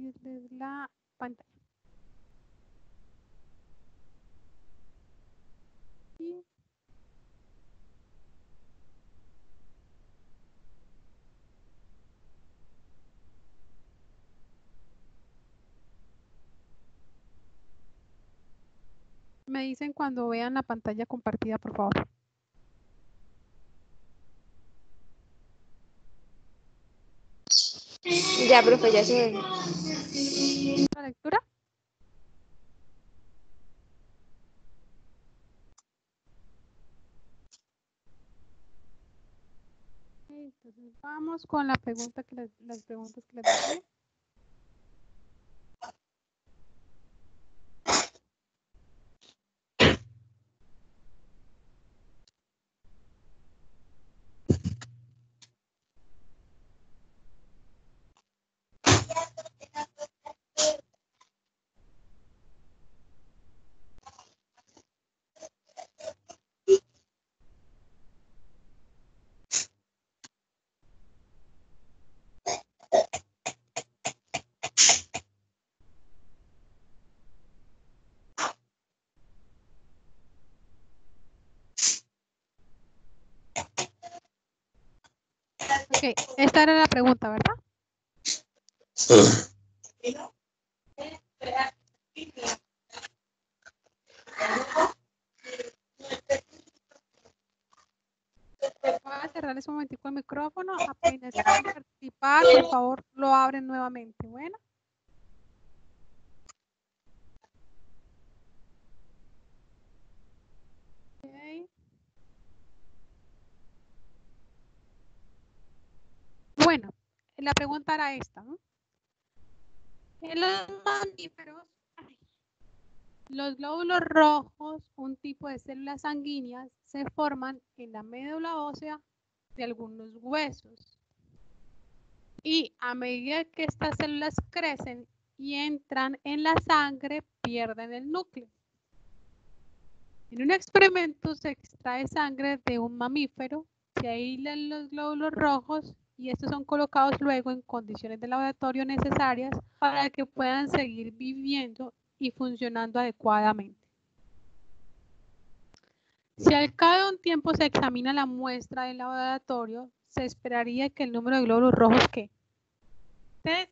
compartirles la pantalla. Me dicen cuando vean la pantalla compartida, por favor. Ya, profe, ya se ve. ¿La lectura? Entonces vamos con la pregunta que las preguntas que les dejé. Ok, esta era la pregunta, ¿verdad? Voy a cerrarles un momentico el micrófono. Apenas quieran participar, por favor, lo abren nuevamente. Bueno. Okay. Bueno, la pregunta era esta, ¿no? En los mamíferos, los glóbulos rojos, un tipo de células sanguíneas, se forman en la médula ósea de algunos huesos. Y a medida que estas células crecen y entran en la sangre, pierden el núcleo. En un experimento se extrae sangre de un mamífero, se aíslan los glóbulos rojos y estos son colocados luego en condiciones de laboratorio necesarias para que puedan seguir viviendo y funcionando adecuadamente. Si al cabo de un tiempo se examina la muestra del laboratorio, se esperaría que el número de glóbulos rojos que... ¿Ustedes?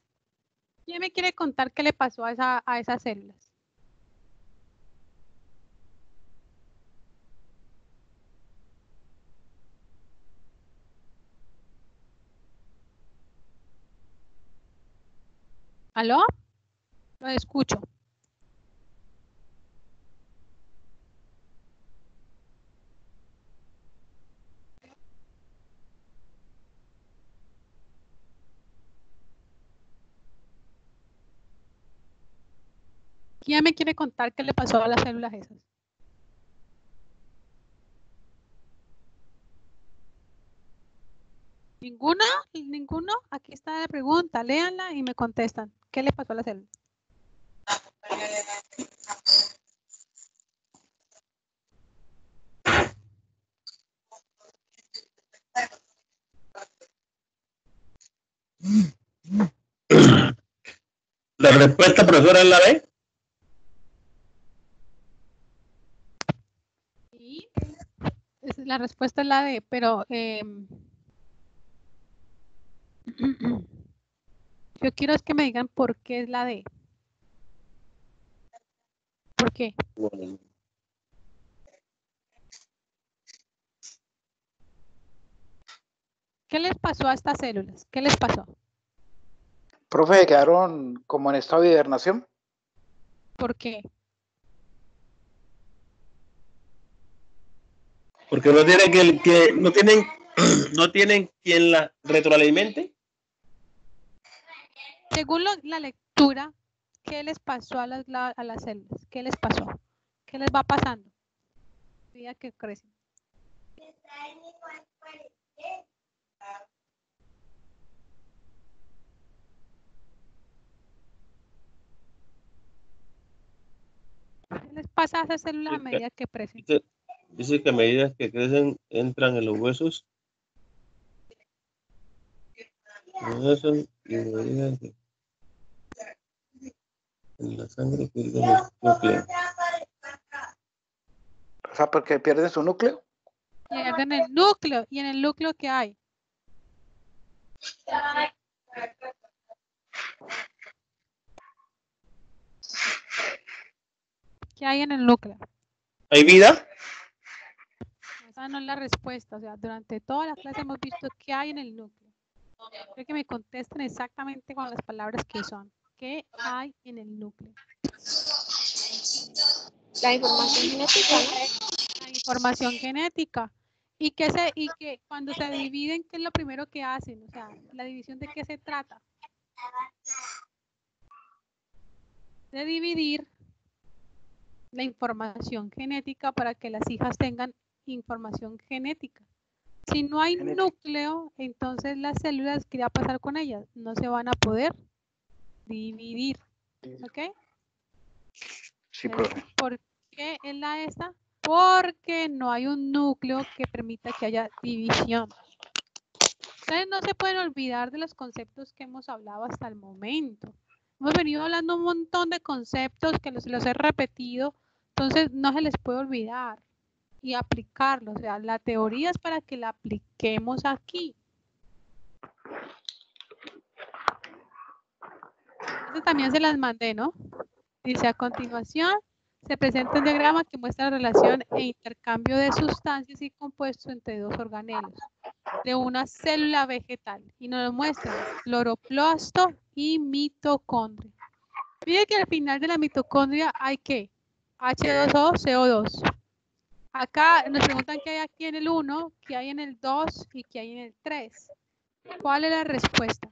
¿Quién me quiere contar qué le pasó a esas células? ¿Aló? Lo escucho. ¿Quién me quiere contar qué le pasó a las células esas? ¿Ninguna? ¿Ninguno? Aquí está la pregunta. Léanla y me contestan. ¿Qué le pasó a la célula? La respuesta, profesora, es la B. Sí, la respuesta es la D, pero yo quiero es que me digan por qué es la D. ¿Por qué? Bueno. ¿Qué les pasó a estas células? ¿Qué les pasó? Profe, quedaron como en estado de hibernación. ¿Por qué? Porque no tienen no tienen quien la retroalimente. Según la lectura, ¿qué les pasó a las células? ¿Qué les pasó? ¿Qué les va pasando? A medida que crecen. ¿Qué les pasa a esas células a medida que crecen? Dice que a medida que crecen, entran en los huesos. Y a medida que... En la sangre pierden el núcleo. O sea, porque pierden su núcleo. Pierden el núcleo. ¿Y en el núcleo qué hay? ¿Qué hay en el núcleo? ¿Hay vida? Esa no es la respuesta. O sea, durante toda la clase hemos visto qué hay en el núcleo. Quiero que me contesten exactamente con las palabras que son. ¿Qué hay en el núcleo? La información genética, ¿no? La información genética. Y que cuando se dividen, ¿qué es lo primero que hacen? O sea, la división de qué se trata. De dividir la información genética para que las hijas tengan información genética. Si no hay núcleo, entonces las células, ¿qué va a pasar con ellas? No se van a poder dividir. ¿Ok? Sí, profe. ¿Por qué es la esta? Porque no hay un núcleo que permita que haya división. Ustedes no se pueden olvidar de los conceptos que hemos hablado hasta el momento. Hemos venido hablando un montón de conceptos que los he repetido, entonces no se les puede olvidar y aplicarlos. O sea, la teoría es para que la apliquemos aquí. Eso también se las mandé, ¿no? Dice, a continuación, se presenta un diagrama que muestra la relación e intercambio de sustancias y compuestos entre dos organelos de una célula vegetal y nos muestra cloroplasto y mitocondria. Fíjense que al final de la mitocondria hay ¿qué? H2O, CO2. Acá nos preguntan qué hay aquí en el 1, qué hay en el 2 y qué hay en el 3. ¿Cuál es la respuesta?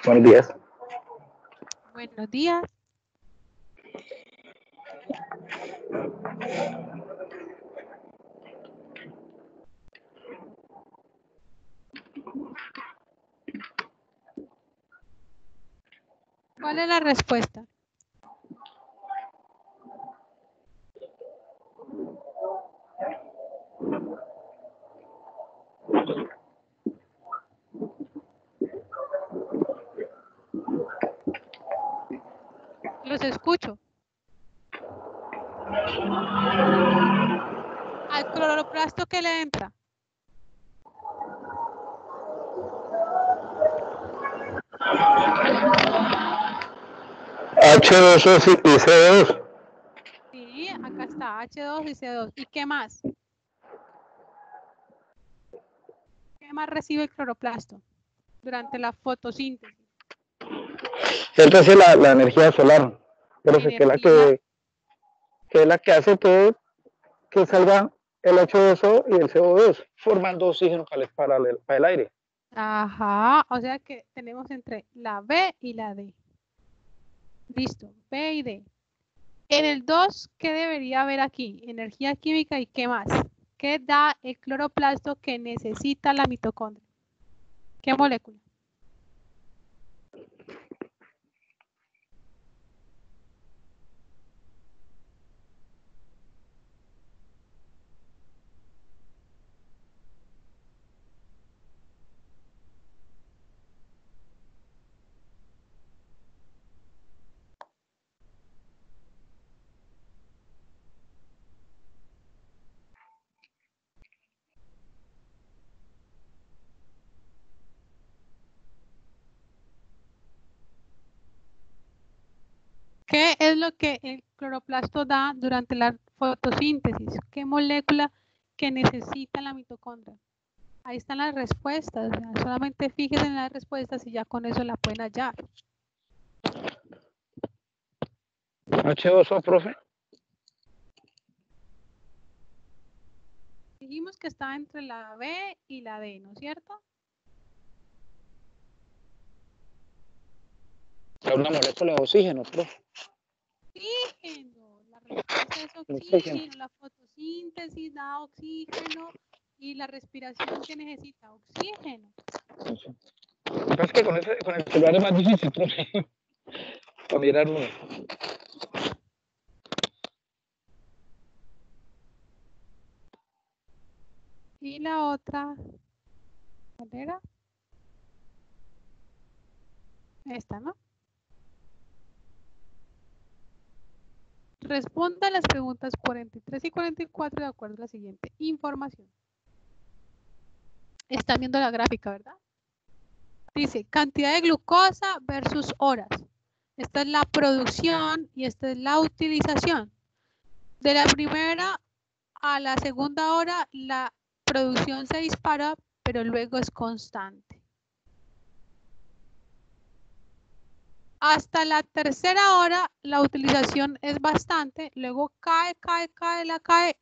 Buenos días. Buenos días. ¿Cuál es la respuesta? Los escucho. Al cloroplasto que le entra. H2O y CO2. Sí, acá está H2 y CO2. ¿Y qué más? ¿Qué más recibe el cloroplasto durante la fotosíntesis? Entonces la energía solar, profe, que es la que hace todo que salga el H2O y el CO2, formando oxígeno para el aire. Ajá, o sea que tenemos entre la B y la D. Listo, B y D. En el 2, ¿qué debería haber aquí? Energía química y ¿qué más? ¿Qué da el cloroplasto que necesita la mitocondria? ¿Qué molécula? ¿Qué es lo que el cloroplasto da durante la fotosíntesis? ¿Qué molécula que necesita la mitocondria? Ahí están las respuestas. O sea, solamente fíjense en las respuestas y ya con eso la pueden hallar. H2O, profe. Dijimos que está entre la B y la D, ¿no es cierto? Es una molécula de oxígeno, profe. Oxígeno. La respuesta es Oxígeno. oxígeno. La fotosíntesis da oxígeno y la respiración que necesita oxígeno. Lo que pasa es que con el celular es más difícil, profe, para mirarlo. Y la otra ¿Cuál era? Esta, ¿no? Responda a las preguntas 43 y 44 de acuerdo a la siguiente información. Están viendo la gráfica, ¿verdad? Dice cantidad de glucosa versus horas. Esta es la producción y esta es la utilización. De la primera a la segunda hora, la producción se dispara, pero luego es constante. Hasta la tercera hora, la utilización es bastante, luego cae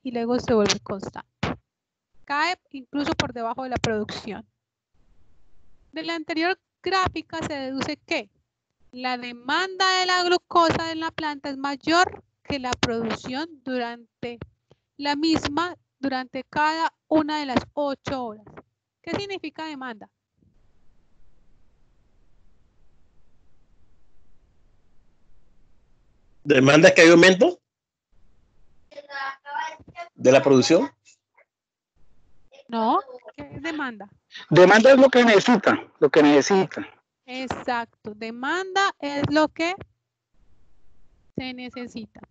y luego se vuelve constante. Cae incluso por debajo de la producción. De la anterior gráfica se deduce que la demanda de la glucosa en la planta es mayor que la producción durante la misma, durante cada una de las 8 horas. ¿Qué significa demanda? ¿Demanda que hay aumento de la producción? No, ¿qué es demanda? Demanda es lo que necesita, lo que necesita. Exacto, demanda es lo que se necesita.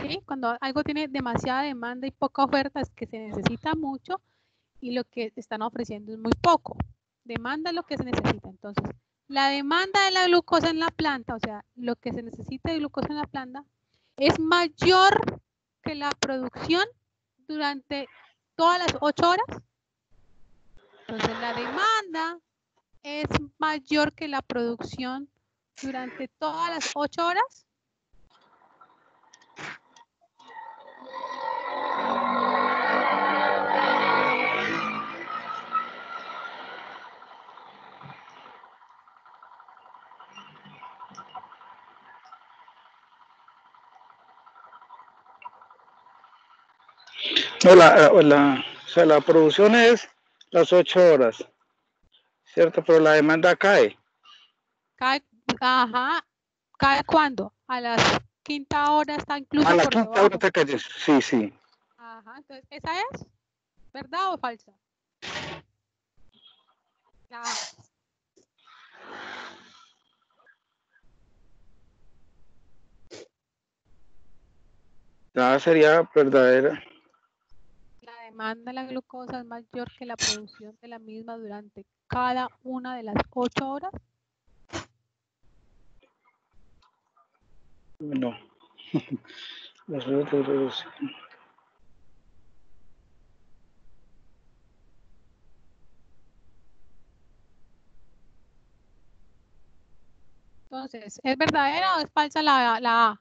¿Sí? Cuando algo tiene demasiada demanda y poca oferta es que se necesita mucho y lo que están ofreciendo es muy poco. Demanda es lo que se necesita. Entonces, la demanda de la glucosa en la planta, o sea, lo que se necesita de glucosa en la planta, es mayor que la producción durante todas las 8 horas. Entonces, la demanda es mayor que la producción durante todas las 8 horas. No, o sea, la producción es las 8 horas, ¿cierto? Pero la demanda cae. Cae, ajá, ¿cae cuándo? A las quinta hora está incluso A la por quinta hora debajo. te calles. Sí, sí. Ajá, entonces, ¿esa es verdad o falsa? La A. Ya sería verdadera. La demanda de la glucosa es mayor que la producción de la misma durante cada una de las 8 horas. No. Los otros. Entonces, ¿es verdadera o es falsa la A?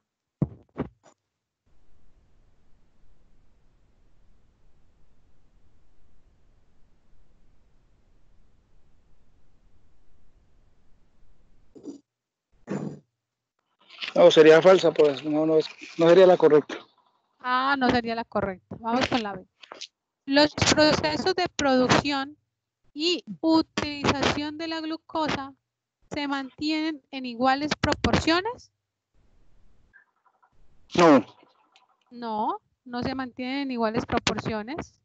No, sería falsa, pues no sería la correcta. Ah, no sería la correcta. Vamos con la B. Los procesos de producción y utilización de la glucosa se mantienen en iguales proporciones. No. No, no se mantienen en iguales proporciones.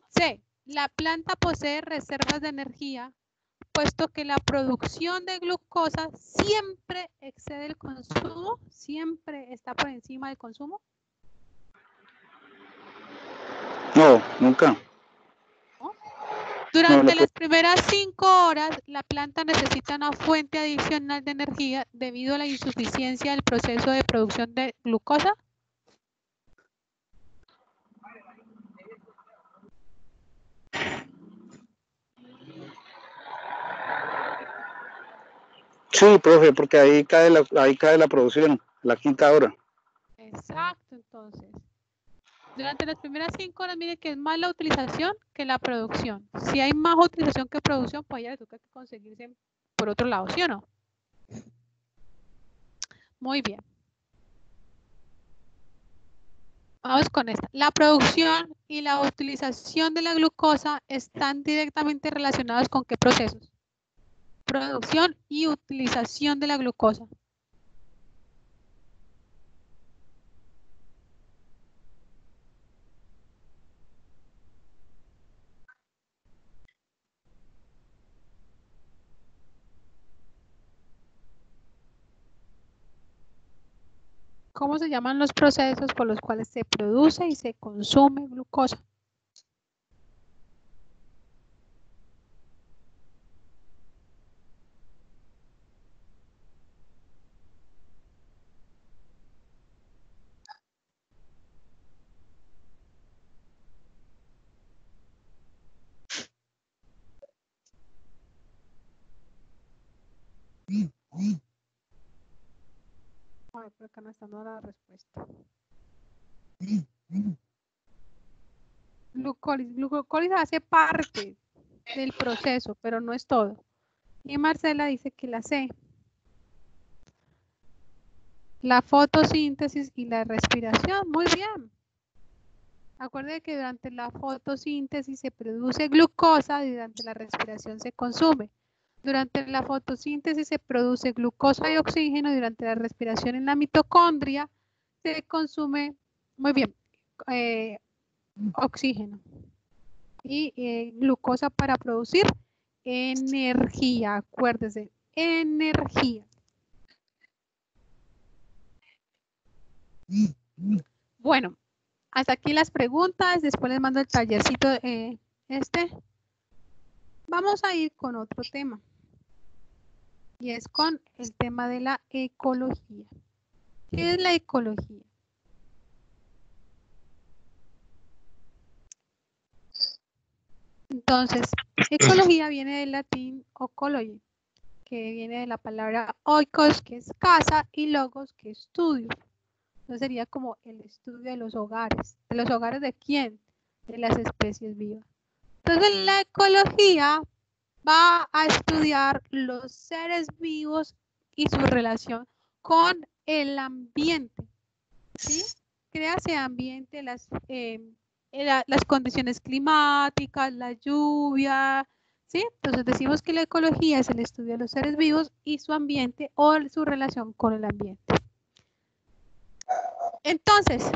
C. La planta posee reservas de energía, puesto que la producción de glucosa siempre excede el consumo, siempre está por encima del consumo. No, nunca. ¿No? Durante No, las primeras 5 horas, la planta necesita una fuente adicional de energía debido a la insuficiencia del proceso de producción de glucosa. sí, profe, porque ahí cae la producción, la quinta hora. Exacto, entonces. Durante las primeras 5 horas, mire que es más la utilización que la producción. Si hay más utilización que producción, pues ya le toca que conseguirse por otro lado, ¿sí o no? Muy bien. Vamos con esta. La producción y la utilización de la glucosa están directamente relacionados con qué procesos. Producción y utilización de la glucosa. ¿Cómo se llaman los procesos por los cuales se produce y se consume glucosa? A ver, por acá no está dando la respuesta. Glucólisis hace parte del proceso, pero no es todo. Y Marcela dice que la C. La fotosíntesis y la respiración. Muy bien. Acuérdense que durante la fotosíntesis se produce glucosa y durante la respiración se consume. Durante la fotosíntesis se produce glucosa y oxígeno y durante la respiración en la mitocondria se consume, muy bien, oxígeno y glucosa para producir energía. Acuérdense, energía. Bueno, hasta aquí las preguntas. Después les mando el tallercito Vamos a ir con otro tema. Y es con el tema de la ecología. ¿Qué es la ecología? Entonces, ecología viene del latín ecology, que viene de la palabra oikos, que es casa, y logos, que es estudio. Entonces sería como el estudio de los hogares. ¿De los hogares de quién? De las especies vivas. Entonces, la ecología va a estudiar los seres vivos y su relación con el ambiente, ¿sí? Crea ese ambiente, las condiciones climáticas, la lluvia, ¿sí? Entonces decimos que la ecología es el estudio de los seres vivos y su ambiente o su relación con el ambiente. Entonces,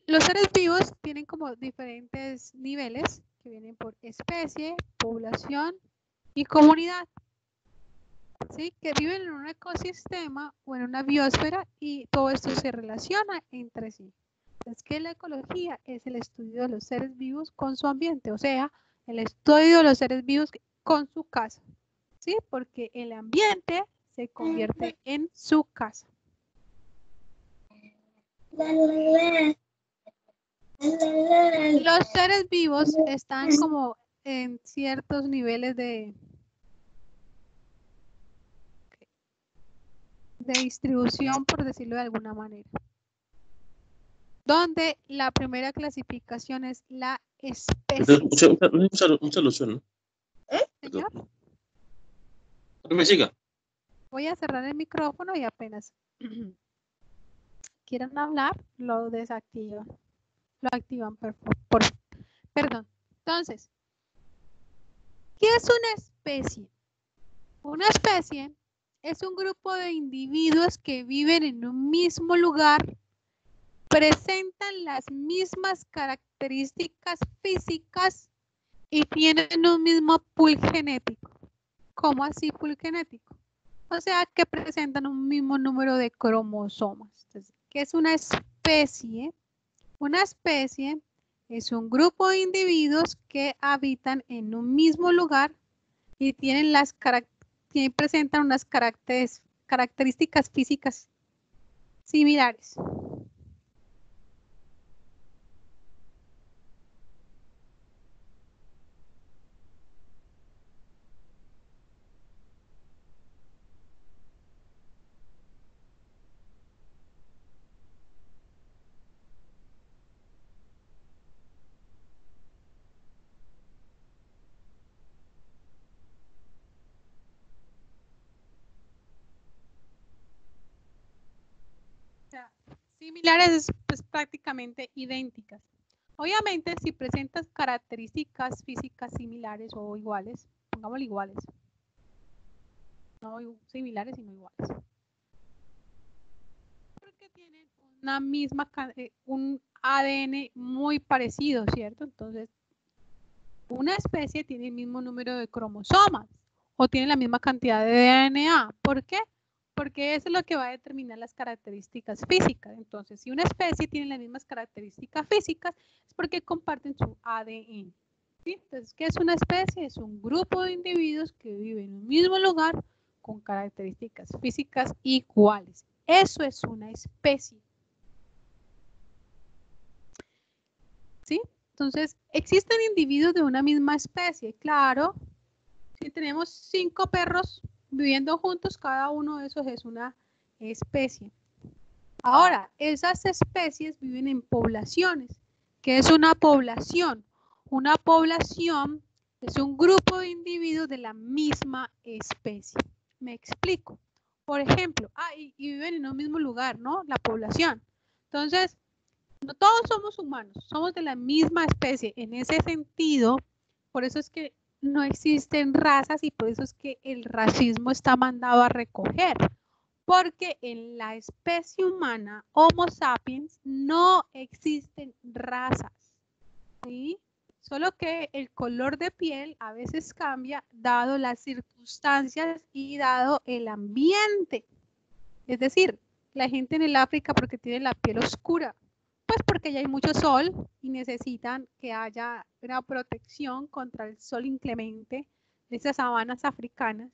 los seres vivos tienen como diferentes niveles que vienen por especie, población y comunidad, ¿sí? Que viven en un ecosistema o en una biosfera y todo esto se relaciona entre sí. Es que la ecología es el estudio de los seres vivos con su ambiente, o sea, el estudio de los seres vivos con su casa, ¿sí? Porque el ambiente se convierte en su casa. Los seres vivos están como en ciertos niveles de distribución, por decirlo de alguna manera. Donde la primera clasificación es la especie. Mucha ilusión, ¿no? Señor, No me siga. voy a cerrar el micrófono y apenas quieran hablar, lo desactivan. Lo activan, perdón. Entonces, ¿qué es una especie? Una especie es un grupo de individuos que viven en un mismo lugar, presentan las mismas características físicas y tienen un mismo pool genético. ¿Cómo así pool genético? O sea, que presentan un mismo número de cromosomas. Entonces, ¿qué es una especie? Una especie es un grupo de individuos que habitan en un mismo lugar y tienen presentan unas características físicas similares. Similares, pues prácticamente idénticas. Obviamente, si presentas características físicas similares o iguales, pongámosle iguales, no similares sino iguales, porque tienen una misma, un ADN muy parecido, ¿cierto? Entonces, una especie tiene el mismo número de cromosomas o tiene la misma cantidad de DNA. ¿Por qué? porque eso es lo que va a determinar las características físicas. Entonces, si una especie tiene las mismas características físicas, es porque comparten su ADN. ¿Sí? Entonces, ¿qué es una especie? Es un grupo de individuos que viven en un mismo lugar con características físicas iguales. Eso es una especie. ¿Sí? Entonces, ¿existen individuos de una misma especie? Claro. Si tenemos 5 perros viviendo juntos, cada uno de esos es una especie. Ahora, esas especies viven en poblaciones. ¿Qué es una población? Una población es un grupo de individuos de la misma especie. Me explico. Por ejemplo, y viven en un mismo lugar, ¿no? La población. Entonces, no todos somos humanos, somos de la misma especie. En ese sentido, por eso es que no existen razas y por eso es que el racismo está mandado a recoger. Porque en la especie humana, Homo sapiens, no existen razas. ¿Sí? Solo que el color de piel a veces cambia dado las circunstancias y dado el ambiente. Es decir, la gente en el África porque tiene la piel oscura, pues porque ya hay mucho sol y necesitan que haya una protección contra el sol inclemente de esas sabanas africanas.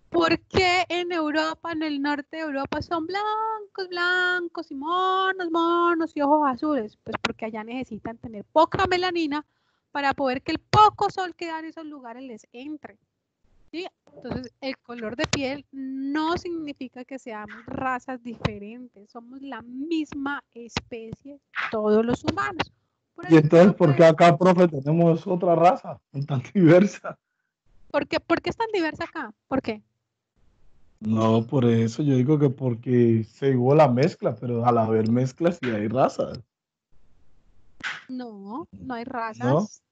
¿Por qué en Europa, en el norte de Europa, son blancos, blancos y monos, monos y ojos azules? Pues porque allá necesitan tener poca melanina para poder que el poco sol que da en esos lugares les entre. ¿Sí? Entonces, el color de piel no significa que seamos razas diferentes. Somos la misma especie, todos los humanos. Y entonces, ¿por qué acá, profe, tenemos otra raza tan diversa? ¿Por qué es tan diversa acá? ¿Por qué? No, por eso yo digo que porque se hubo la mezcla, pero al haber mezclas sí hay razas, No, no hay ¿no? razas.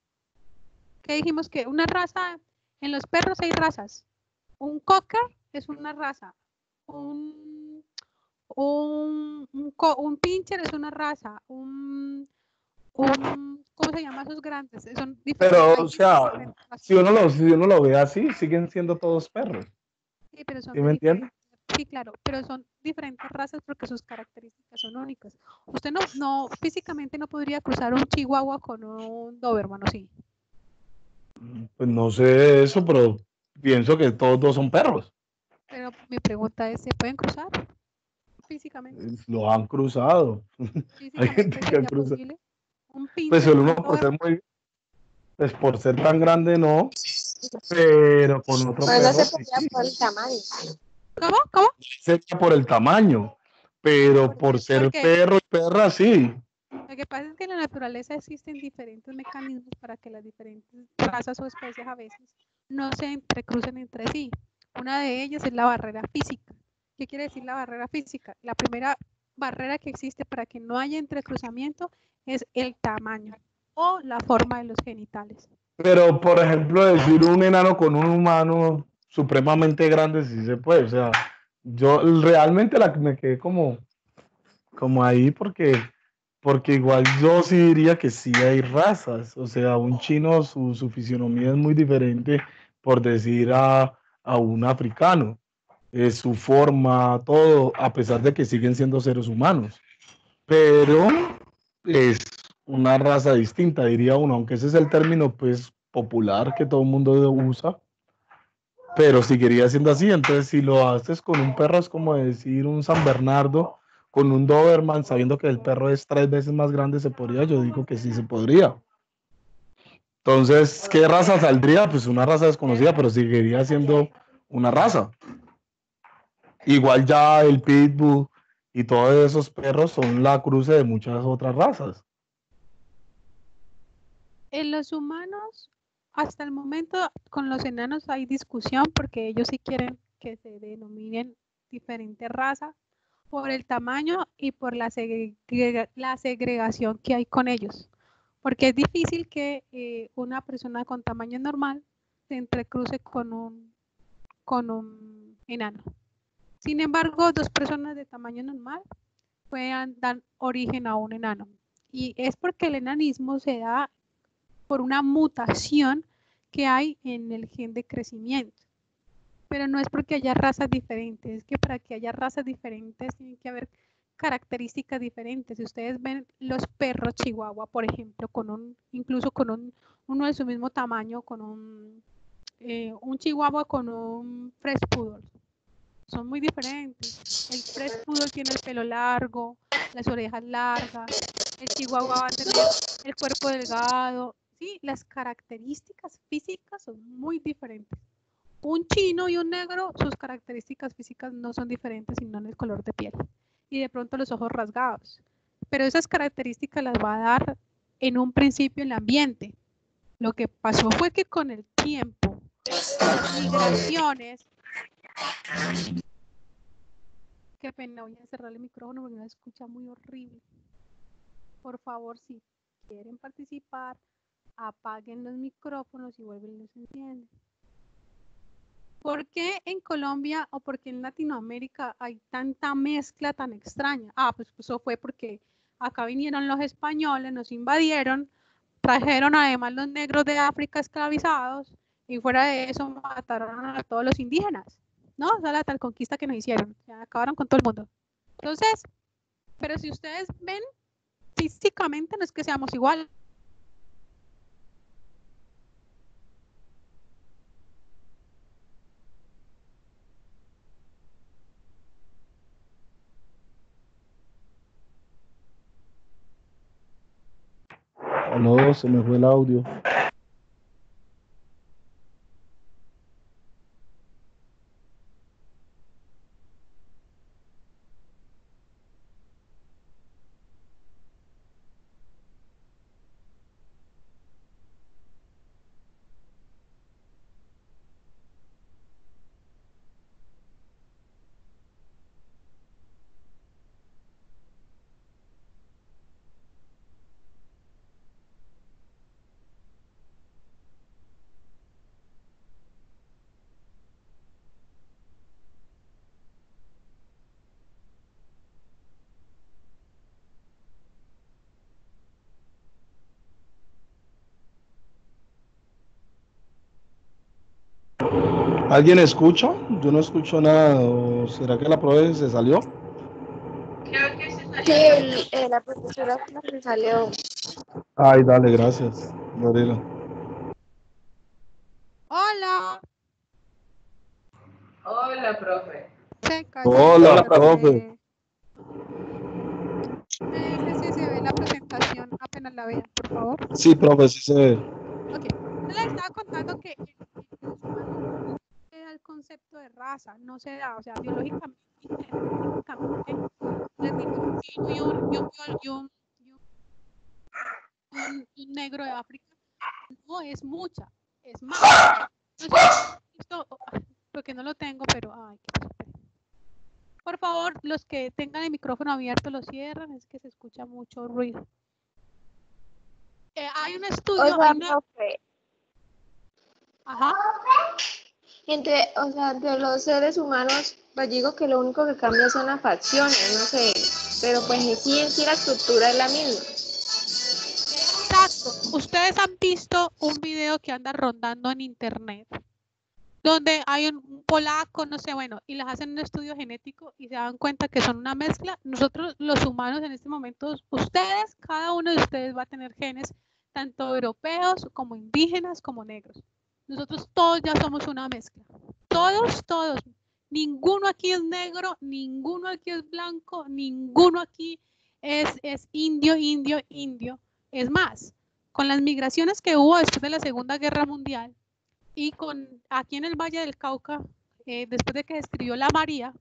¿Qué dijimos? Que una raza, en los perros hay razas. Un cocker es una raza. Un pincher es una raza. ¿Cómo se llama esos grandes? Son Pero, hay o sea, diferentes razas. si uno lo ve así, siguen siendo todos perros. Sí, pero son ¿Sí de me entiende? sí, claro, pero son diferentes razas porque sus características son únicas. Usted no físicamente no podría cruzar un chihuahua con un doberman, ¿o sí? Pues no sé eso, pero pienso que todos dos son perros. Pero mi pregunta es, ¿se pueden cruzar físicamente? Lo han cruzado. Hay gente ¿Físicamente que ha sería cruzado. posible? ¿Un Pues pincher el con uno un por ser doberman? muy, pues por ser tan grande no, pero con otro Pero no perro se sí. podía por el tamaño. ¿Cómo? ¿Cómo? Sería por el tamaño, pero por ser Porque perro y perra sí. lo que pasa es que en la naturaleza existen diferentes mecanismos para que las diferentes razas o especies a veces no se entrecrucen entre sí. Una de ellas es la barrera física. ¿Qué quiere decir la barrera física? La primera barrera que existe para que no haya entrecruzamiento es el tamaño o la forma de los genitales. Pero por ejemplo, decir un enano con un humano supremamente grande sí se puede. O sea, yo realmente me quedé como ahí porque igual yo sí diría que sí hay razas. O sea, un chino, su fisionomía es muy diferente por decir a un africano. Su forma, todo, a pesar de que siguen siendo seres humanos. Pero es una raza distinta, diría uno, aunque ese es el término pues popular que todo el mundo usa, pero seguiría siendo así. Entonces, si lo haces con un perro, es como decir un San Bernardo con un Doberman, sabiendo que el perro es 3 veces más grande, se podría. Yo digo que sí se podría. Entonces, ¿qué raza saldría? Pues una raza desconocida, pero seguiría siendo una raza. Igual ya el Pitbull y todos esos perros son la cruce de muchas otras razas. En los humanos, hasta el momento, con los enanos hay discusión porque ellos sí quieren que se denominen diferentes razas por el tamaño y por la segregación que hay con ellos. Porque es difícil que una persona con tamaño normal se entrecruce con un enano. Sin embargo, dos personas de tamaño normal puedan dar origen a un enano. Y es porque el enanismo se da por una mutación que hay en el gen de crecimiento. pero no es porque haya razas diferentes, es que para que haya razas diferentes tiene que haber características diferentes. Si ustedes ven los perros chihuahua, por ejemplo, incluso con uno de su mismo tamaño, con un chihuahua con un French poodle, son muy diferentes. El French poodle tiene el pelo largo, las orejas largas, el chihuahua va a tener el cuerpo delgado. Sí, las características físicas son muy diferentes. Un chino y un negro, sus características físicas no son diferentes, sino en el color de piel y de pronto los ojos rasgados. Pero esas características las va a dar en un principio el ambiente. Lo que pasó fue que con el tiempo, las migraciones... Qué pena, voy a cerrar el micrófono porque me escucha muy horrible. Por favor, si quieren participar, apaguen los micrófonos y vuelven y los encienden. ¿Por qué en Colombia o por qué en Latinoamérica hay tanta mezcla tan extraña? Pues eso fue porque acá vinieron los españoles, nos invadieron, trajeron además los negros de África esclavizados y fuera de eso mataron a todos los indígenas, ¿no? O sea, la tal conquista que nos hicieron, ya acabaron con todo el mundo. Entonces, pero si ustedes ven, físicamente no es que seamos iguales. No, se me fue el audio. ¿Alguien escucha? Yo no escucho nada. ¿O será que la profe se salió? Sí, la profesora se salió. Ay, dale, gracias, Gabriela. Hola. Hola, profe. Se cayó. Hola, profe. Deje si se ve la presentación apenas la vean, por favor. Sí, profe, sí se ve. Ok. Yo les estaba contando que los humanos no se da el concepto de raza, no se da, o sea, biológicamente y genéticamente, les digo, un chino y un negro de África no es mucha, es más. No sé si han visto, porque no lo tengo, pero ay, qué cosa. Por favor, los que tengan el micrófono abierto lo cierran, es que se escucha mucho ruido. Hay un estudio. Oiga, profe. Ajá. Entre los seres humanos, pues digo que lo único que cambia son las facciones, no sé, pero pues en sí la estructura es la misma. Exacto. Ustedes han visto un video que anda rondando en internet, donde hay un polaco, no sé, bueno, y les hacen un estudio genético y se dan cuenta que son una mezcla. Nosotros, los humanos, en este momento, ustedes, cada uno de ustedes va a tener genes, tanto europeos como indígenas como negros. Nosotros todos ya somos una mezcla. Todos. Ninguno aquí es negro, ninguno aquí es blanco, ninguno aquí es indio. Es más, con las migraciones que hubo después de la Segunda Guerra Mundial y aquí en el Valle del Cauca, después de que describió la María,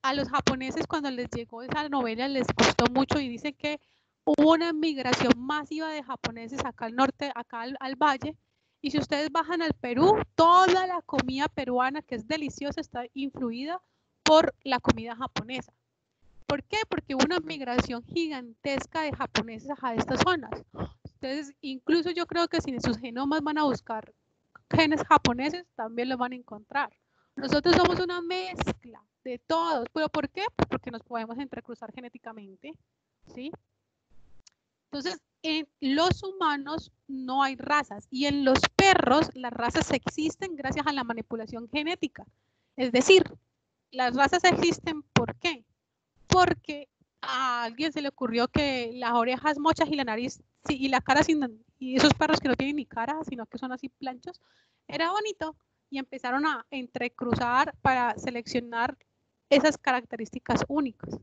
a los japoneses cuando les llegó esa novela les gustó mucho y dicen que hubo una migración masiva de japoneses acá al norte, acá al valle. Y si ustedes bajan al Perú, toda la comida peruana, que es deliciosa, está influida por la comida japonesa. ¿Por qué? Porque hubo una migración gigantesca de japoneses a estas zonas. Entonces, incluso yo creo que si en sus genomas van a buscar genes japoneses, también los van a encontrar. Nosotros somos una mezcla de todos. ¿Pero por qué? Pues porque nos podemos entrecruzar genéticamente, ¿sí? Entonces, en los humanos no hay razas y en los perros las razas existen gracias a la manipulación genética. Es decir, las razas existen, ¿por qué? Porque a alguien se le ocurrió que las orejas mochas y la nariz y la cara y esos perros que no tienen ni cara, sino que son así planchos, era bonito y empezaron a entrecruzar para seleccionar esas características únicas,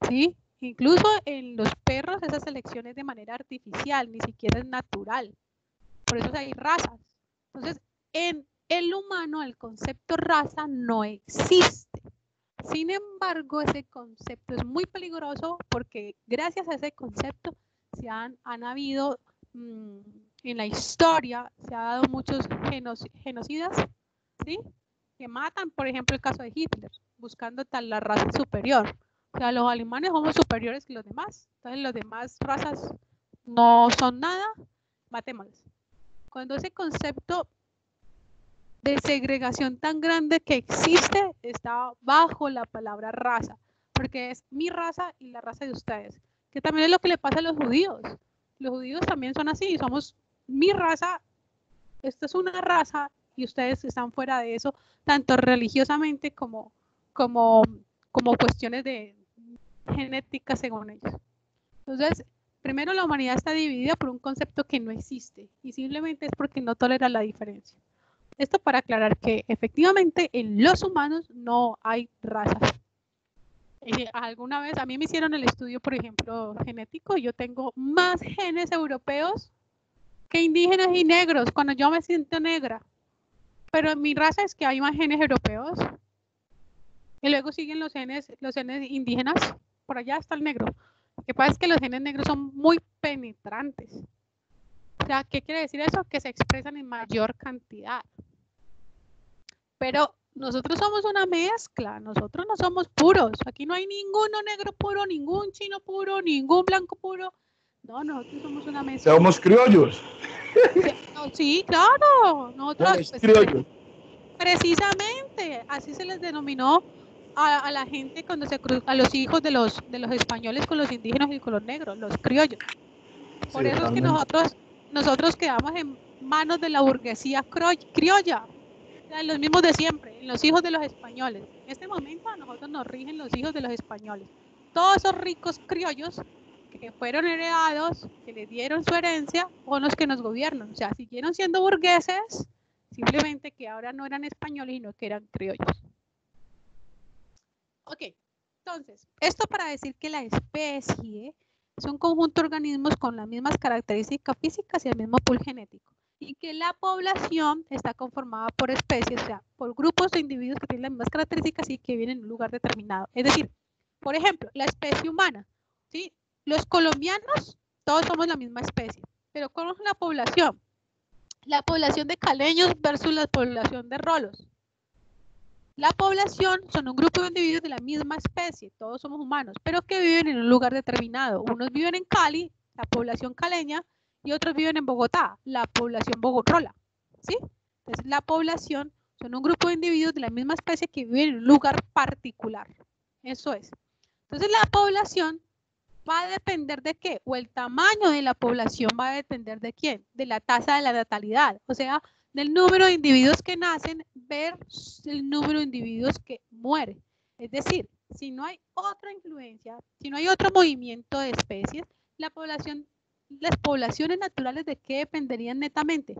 ¿sí? Incluso en los perros esa selección es de manera artificial, ni siquiera es natural. Por eso hay razas. Entonces, en el humano el concepto raza no existe. Sin embargo, ese concepto es muy peligroso porque gracias a ese concepto han habido en la historia, se ha dado muchos genocidas, ¿sí? Que matan, por ejemplo, el caso de Hitler, buscando tal la raza superior. O sea, los alemanes somos superiores que los demás. Entonces, las demás razas no son nada, matémoslas. Cuando ese concepto de segregación tan grande que existe está bajo la palabra raza, porque es mi raza y la raza de ustedes, que también es lo que le pasa a los judíos. Los judíos también son así, somos mi raza, esta es una raza y ustedes están fuera de eso, tanto religiosamente como cuestiones de genética según ellos. Entonces, primero la humanidad está dividida por un concepto que no existe y simplemente es porque no tolera la diferencia. Esto para aclarar que efectivamente en los humanos no hay razas. Alguna vez a mí me hicieron el estudio, por ejemplo, genético, y yo tengo más genes europeos que indígenas y negros cuando yo me siento negra. Pero en mi raza es que hay más genes europeos. Y luego siguen los genes indígenas. Por allá está el negro. Lo que pasa es que los genes negros son muy penetrantes. O sea, ¿qué quiere decir eso? Que se expresan en mayor cantidad. Pero nosotros somos una mezcla, nosotros no somos puros. Aquí no hay ninguno negro puro, ningún chino puro, ningún blanco puro. No, nosotros somos una mezcla. Somos criollos. Sí, claro. Nosotros, Somos criollos. Precisamente, así se les denominó a la gente cuando se cruzó, a los hijos de los españoles con los indígenas y con los negros, los criollos. Por Sí, eso es que totalmente. nosotros quedamos en manos de la burguesía criolla. O sea, los mismos de siempre, los hijos de los españoles. En este momento a nosotros nos rigen los hijos de los españoles. Todos esos ricos criollos que fueron heredados, que le dieron su herencia, son los que nos gobiernan. O sea, siguieron siendo burgueses, simplemente que ahora no eran españoles, sino que eran criollos. Ok, entonces, esto para decir que la especie es un conjunto de organismos con las mismas características físicas y el mismo pool genético. Y que la población está conformada por especies, o sea, por grupos de individuos que tienen las mismas características y que viven en un lugar determinado. Es decir, por ejemplo, la especie humana, ¿sí? Los colombianos, todos somos la misma especie, pero ¿cómo es la población? La población de caleños versus la población de rolos. La población son un grupo de individuos de la misma especie, todos somos humanos, pero que viven en un lugar determinado. Unos viven en Cali, la población caleña, y otros viven en Bogotá, la población bogotrola, ¿sí? Entonces, la población son un grupo de individuos de la misma especie que viven en un lugar particular. Eso es. Entonces, la población va a depender de qué, o el tamaño de la población va a depender de quién, de la tasa de la natalidad, o sea, del número de individuos que nacen versus el número de individuos que mueren. Es decir, si no hay otra influencia, si no hay otro movimiento de especies, las poblaciones naturales ¿de qué dependerían netamente?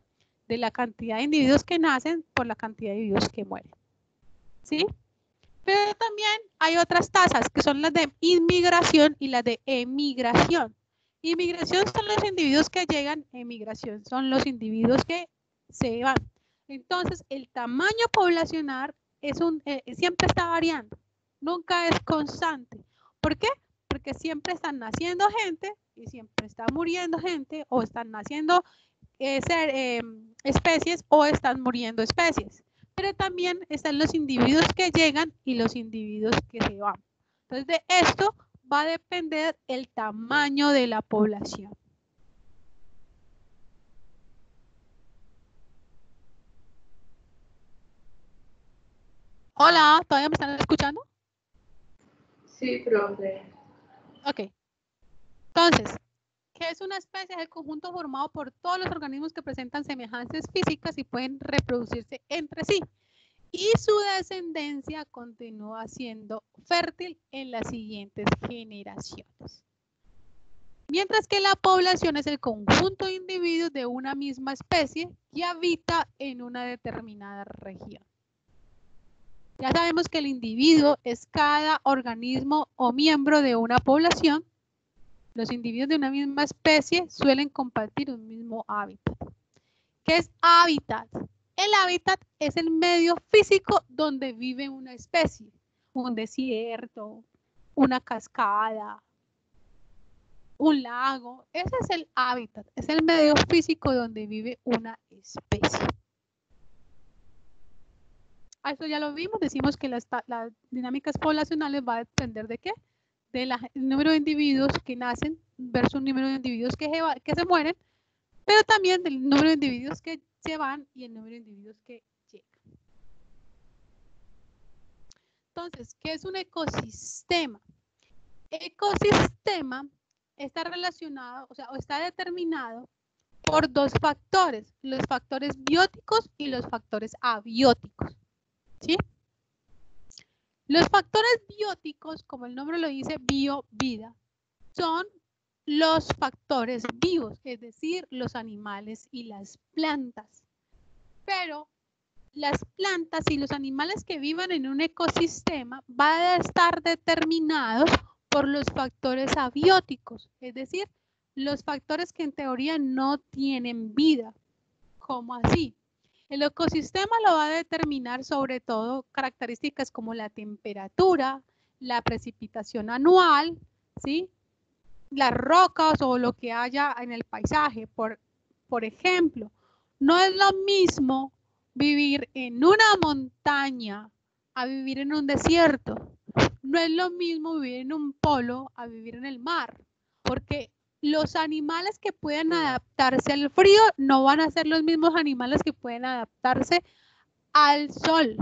De la cantidad de individuos que nacen por la cantidad de individuos que mueren. ¿Sí? Pero también hay otras tasas que son las de inmigración y las de emigración. Inmigración son los individuos que llegan, emigración son los individuos que se van. Entonces, el tamaño poblacional siempre está variando, nunca es constante. ¿Por qué? Porque siempre están naciendo gente y siempre está muriendo gente, o están naciendo especies o están muriendo especies. Pero también están los individuos que llegan y los individuos que se van. Entonces, de esto va a depender el tamaño de la población. Hola, ¿todavía me están escuchando? Sí, profe. Ok. Entonces, ¿qué ¿Qué es una especie? Es el conjunto formado por todos los organismos que presentan semejanzas físicas y pueden reproducirse entre sí. Y su descendencia continúa siendo fértil en las siguientes generaciones. Mientras que la población es el conjunto de individuos de una misma especie que habita en una determinada región. Ya sabemos que el individuo es cada organismo o miembro de una población. Los individuos de una misma especie suelen compartir un mismo hábitat. ¿Qué es hábitat? El hábitat es el medio físico donde vive una especie. Un desierto, una cascada, un lago. Ese es el hábitat. Es el medio físico donde vive una especie. A eso ya lo vimos. Decimos que las dinámicas poblacionales va a depender de qué? Del número de individuos que nacen versus el número de individuos que se mueren, pero también del número de individuos que se van y el número de individuos que llegan. Entonces, ¿qué es un ecosistema? Ecosistema está relacionado, o está determinado por dos factores, los factores bióticos y los factores abióticos. ¿Sí? Los factores bióticos, como el nombre lo dice, bio, vida, son los factores vivos, es decir, los animales y las plantas. Pero las plantas y los animales que vivan en un ecosistema van a estar determinados por los factores abióticos, es decir, los factores que en teoría no tienen vida. ¿Cómo así? El ecosistema lo va a determinar sobre todo características como la temperatura, la precipitación anual, ¿sí? Las rocas o lo que haya en el paisaje. Por ejemplo, no es lo mismo vivir en una montaña a vivir en un desierto. No es lo mismo vivir en un polo a vivir en el mar, porque los animales que pueden adaptarse al frío no van a ser los mismos animales que pueden adaptarse al sol.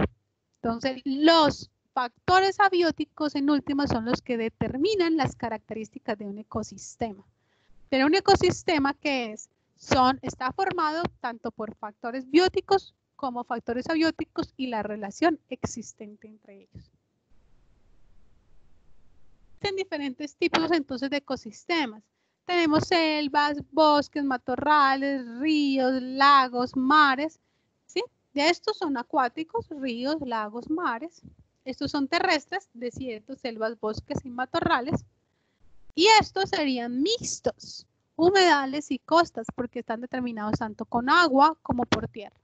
Entonces, los factores abióticos en última son los que determinan las características de un ecosistema. Pero un ecosistema que está formado tanto por factores bióticos como factores abióticos y la relación existente entre ellos. Existen diferentes tipos entonces de ecosistemas. Tenemos selvas, bosques, matorrales, ríos, lagos, mares, ¿sí? De estos son acuáticos, ríos, lagos, mares. Estos son terrestres, desiertos, selvas, bosques y matorrales. Y estos serían mixtos, humedales y costas, porque están determinados tanto con agua como por tierra.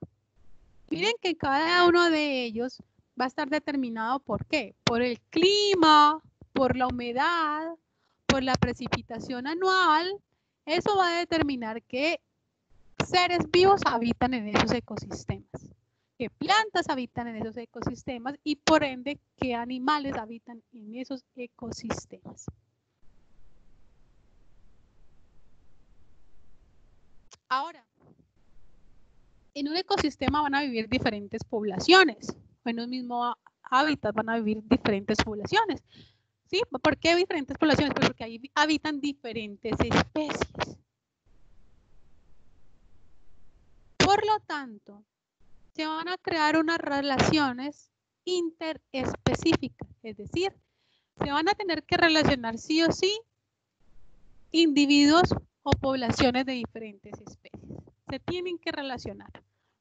Miren que cada uno de ellos va a estar determinado ¿por qué? Por el clima, por la humedad, por la precipitación anual. Eso va a determinar qué seres vivos habitan en esos ecosistemas, qué plantas habitan en esos ecosistemas y por ende qué animales habitan en esos ecosistemas. Ahora, en un ecosistema van a vivir diferentes poblaciones, en un mismo hábitat van a vivir diferentes poblaciones. ¿Sí? ¿Por qué diferentes poblaciones? Pues porque ahí habitan diferentes especies. Por lo tanto, se van a crear unas relaciones interespecíficas, es decir, se van a tener que relacionar sí o sí individuos o poblaciones de diferentes especies. Se tienen que relacionar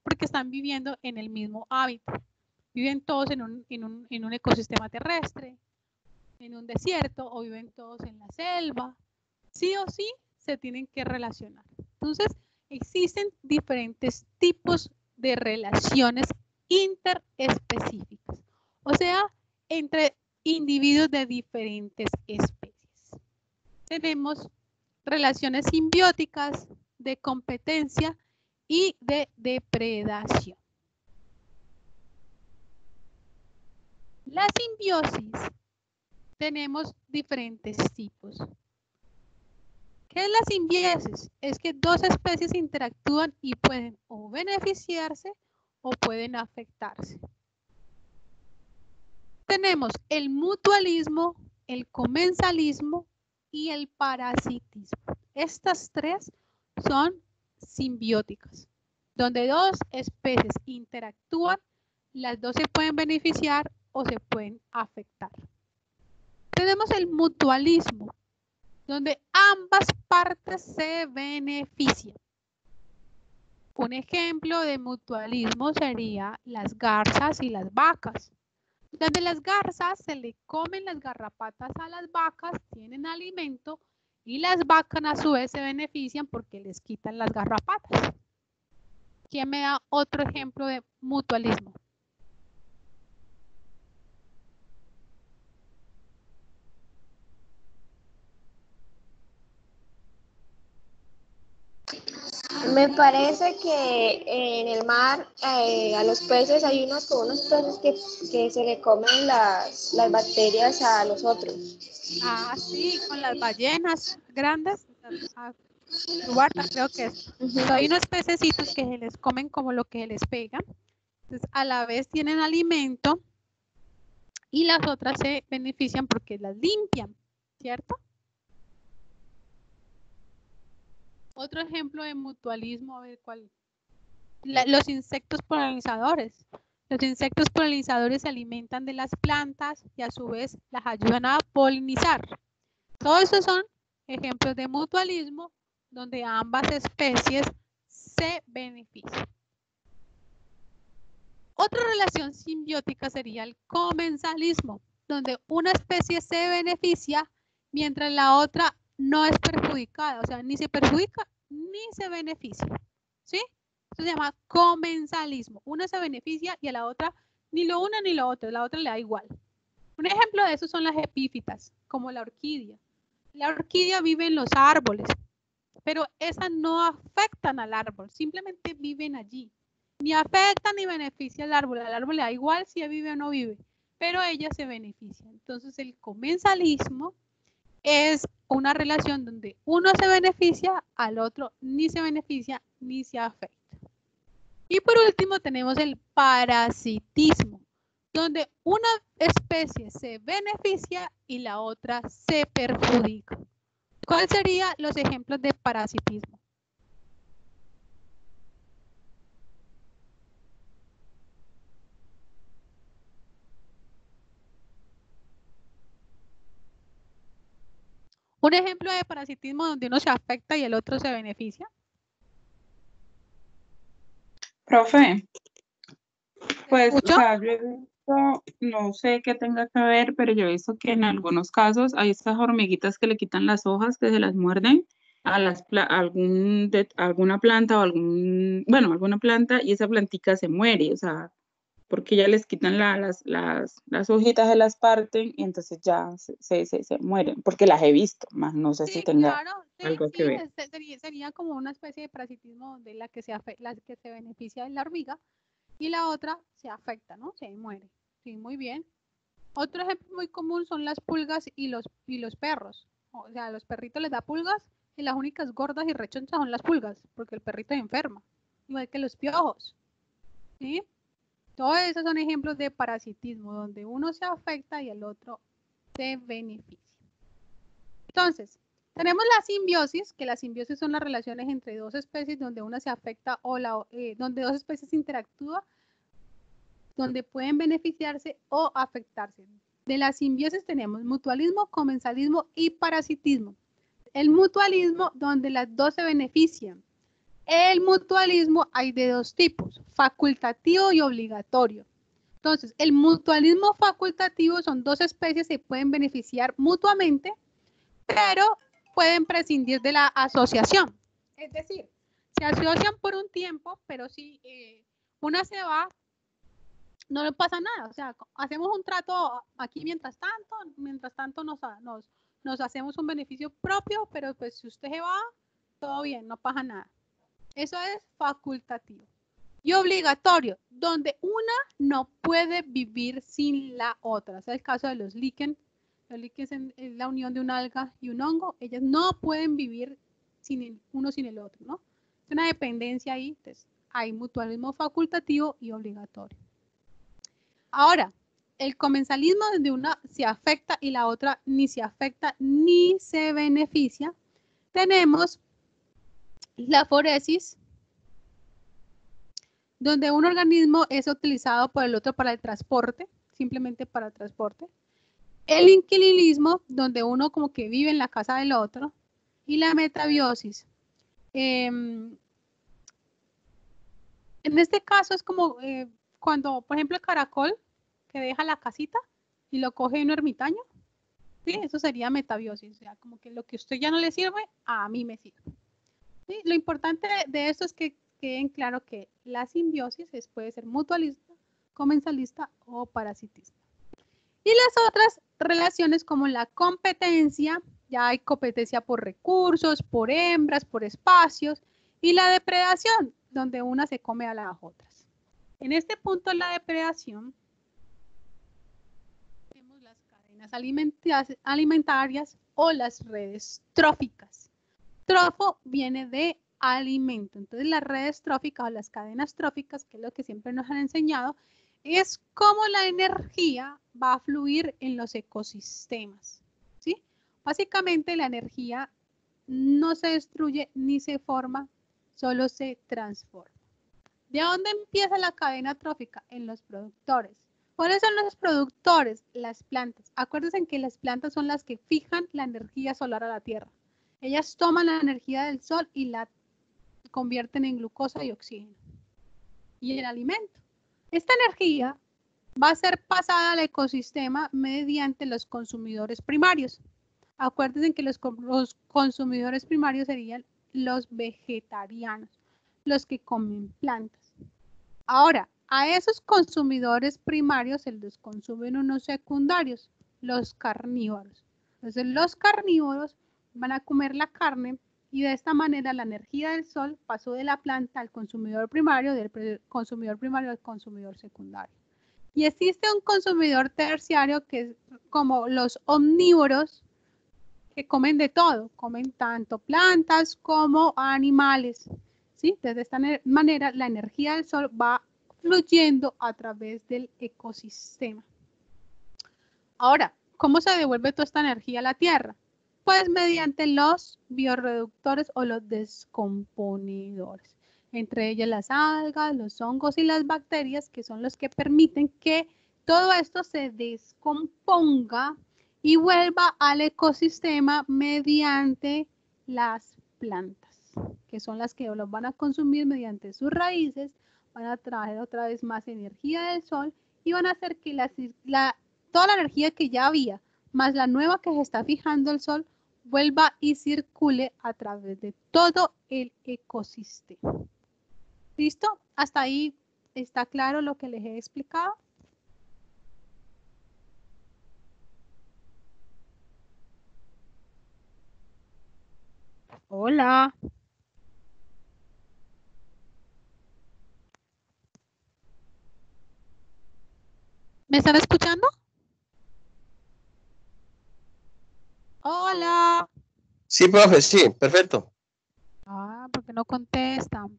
porque están viviendo en el mismo hábitat. Viven todos en un ecosistema terrestre, en un desierto o viven todos en la selva. Sí o sí se tienen que relacionar. Entonces, existen diferentes tipos de relaciones interespecíficas, o sea, entre individuos de diferentes especies. Tenemos relaciones simbióticas, de competencia y de depredación. La simbiosis tenemos diferentes tipos. ¿Qué es la simbiosis? Es que dos especies interactúan y pueden o beneficiarse o pueden afectarse. Tenemos el mutualismo, el comensalismo y el parasitismo. estas tres son simbióticas, donde dos especies interactúan, las dos se pueden beneficiar o se pueden afectar. Tenemos el mutualismo, donde ambas partes se benefician. Un ejemplo de mutualismo sería las garzas y las vacas. Donde las garzas se le comen las garrapatas a las vacas, tienen alimento, y las vacas a su vez se benefician porque les quitan las garrapatas. ¿Quién me da otro ejemplo de mutualismo? Me parece que en el mar a los peces hay unos peces que se le comen las bacterias a los otros. Ah, sí, con las ballenas grandes, Duarta, creo que es. Hay unos pececitos que se les comen como lo que les pega. Entonces, a la vez tienen alimento y las otras se benefician porque las limpian, ¿cierto? Otro ejemplo de mutualismo, a ver cuál. Los insectos polinizadores. Los insectos polinizadores se alimentan de las plantas y a su vez las ayudan a polinizar. Todos estos son ejemplos de mutualismo donde ambas especies se benefician. Otra relación simbiótica sería el comensalismo, donde una especie se beneficia mientras la otra no es perjudicada, o sea, ni se perjudica ni se beneficia, ¿sí? Esto se llama comensalismo. Una se beneficia y a la otra ni lo una ni lo otro, la otra le da igual. Un ejemplo de eso son las epífitas, como la orquídea. La orquídea vive en los árboles, pero esas no afectan al árbol, simplemente viven allí. Ni afectan ni benefician al árbol le da igual si vive o no vive, pero ella se beneficia. Entonces el comensalismo es una relación donde uno se beneficia, al otro ni se beneficia ni se afecta. Y por último tenemos el parasitismo, donde una especie se beneficia y la otra se perjudica. ¿Cuáles serían los ejemplos de parasitismo? Un ejemplo de parasitismo donde uno se afecta y el otro se beneficia. Profe, pues, ¿Escucho? o sea, yo he visto, no sé qué tenga que ver, pero yo he visto que en algunos casos hay estas hormiguitas que le quitan las hojas, que se las muerden a alguna planta o alguna planta y esa plantica se muere, o sea, porque ya les quitan las hojitas, se las parten y entonces ya se mueren, porque las he visto, más no sé si Sí, tenga claro, algo que ver. sería como una especie de parasitismo donde la que se beneficia es la hormiga y la otra se afecta, ¿no? Se muere. Sí, muy bien. Otro ejemplo muy común son las pulgas y los perros. O sea, a los perritos les da pulgas y las únicas gordas y rechonchas son las pulgas, porque el perrito se enferma, igual que los piojos. ¿Sí? Todos esos son ejemplos de parasitismo, donde uno se afecta y el otro se beneficia. Entonces, tenemos la simbiosis, que la simbiosis son las relaciones entre dos especies donde una se afecta o donde dos especies interactúan, donde pueden beneficiarse o afectarse. De la simbiosis tenemos mutualismo, comensalismo y parasitismo. El mutualismo, donde las dos se benefician. El mutualismo hay de dos tipos, facultativo y obligatorio. Entonces, el mutualismo facultativo son dos especies que pueden beneficiar mutuamente, pero pueden prescindir de la asociación. Es decir, se asocian por un tiempo, pero si una se va, no le pasa nada. O sea, hacemos un trato aquí mientras tanto nos hacemos un beneficio propio, pero pues si usted se va, todo bien, no pasa nada. Eso es facultativo. Y obligatorio, donde una no puede vivir sin la otra. Es el caso de los líquens. Los líquens es la unión de una alga y un hongo. Ellas no pueden vivir uno sin el otro, ¿no? Es una dependencia ahí. Entonces, hay mutualismo facultativo y obligatorio. Ahora, el comensalismo donde una se afecta y la otra ni se afecta ni se beneficia. tenemos la foresis, donde un organismo es utilizado por el otro para el transporte, simplemente para el transporte. El inquilinismo, donde uno como que vive en la casa del otro. Y la metabiosis. En este caso es como cuando, por ejemplo, el caracol que deja la casita y lo coge un ermitaño. ¿Sí? Eso sería metabiosis. O sea, como que lo que a usted ya no le sirve, a mí me sirve. ¿Sí? Lo importante de esto es que queden claro que la simbiosis puede ser mutualista, comensalista o parasitista. Y las otras relaciones como la competencia, ya hay competencia por recursos, por hembras, por espacios, y la depredación, donde una se come a las otras. En este punto, la depredación, tenemos las cadenas alimentarias o las redes tróficas. Trofo viene de alimento, entonces las redes tróficas o las cadenas tróficas, que es lo que siempre nos han enseñado, es cómo la energía va a fluir en los ecosistemas, ¿sí? Básicamente la energía no se destruye ni se forma, solo se transforma. ¿De dónde empieza la cadena trófica? En los productores. ¿Cuáles son los productores? Las plantas. Acuérdense que las plantas son las que fijan la energía solar a la Tierra. Ellas toman la energía del sol y la convierten en glucosa y oxígeno. Y el alimento. Esta energía va a ser pasada al ecosistema mediante los consumidores primarios. Acuérdense que los consumidores primarios serían los vegetarianos, los que comen plantas. Ahora, a esos consumidores primarios se los consumen unos secundarios, los carnívoros. Entonces, los carnívoros van a comer la carne y de esta manera la energía del sol pasó de la planta al consumidor primario, del consumidor primario al consumidor secundario. Y existe un consumidor terciario que es como los omnívoros, que comen de todo, comen tanto plantas como animales, ¿sí? De esta manera la energía del sol va fluyendo a través del ecosistema. Ahora, ¿cómo se devuelve toda esta energía a la Tierra? Pues mediante los bioreductores o los descomponedores, entre ellas las algas, los hongos y las bacterias, que son los que permiten que todo esto se descomponga y vuelva al ecosistema mediante las plantas, que son las que los van a consumir mediante sus raíces, van a traer otra vez más energía del sol y van a hacer que toda la energía que ya había, más la nueva que se está fijando el sol, vuelva y circule a través de todo el ecosistema. ¿Listo? ¿Hasta ahí está claro lo que les he explicado? Hola. ¿Me están escuchando? Hola. Sí, profe, sí, perfecto. Ah, porque no contestan.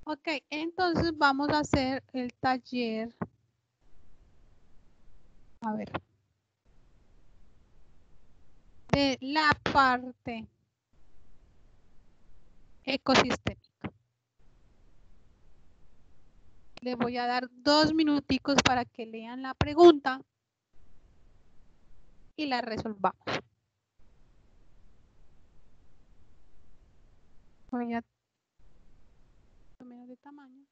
Ok, entonces vamos a hacer el taller. A ver. De la parte ecosistémica. Les voy a dar 2 minuticos para que lean la pregunta y la resolvamos. Voy a menos de tamaño.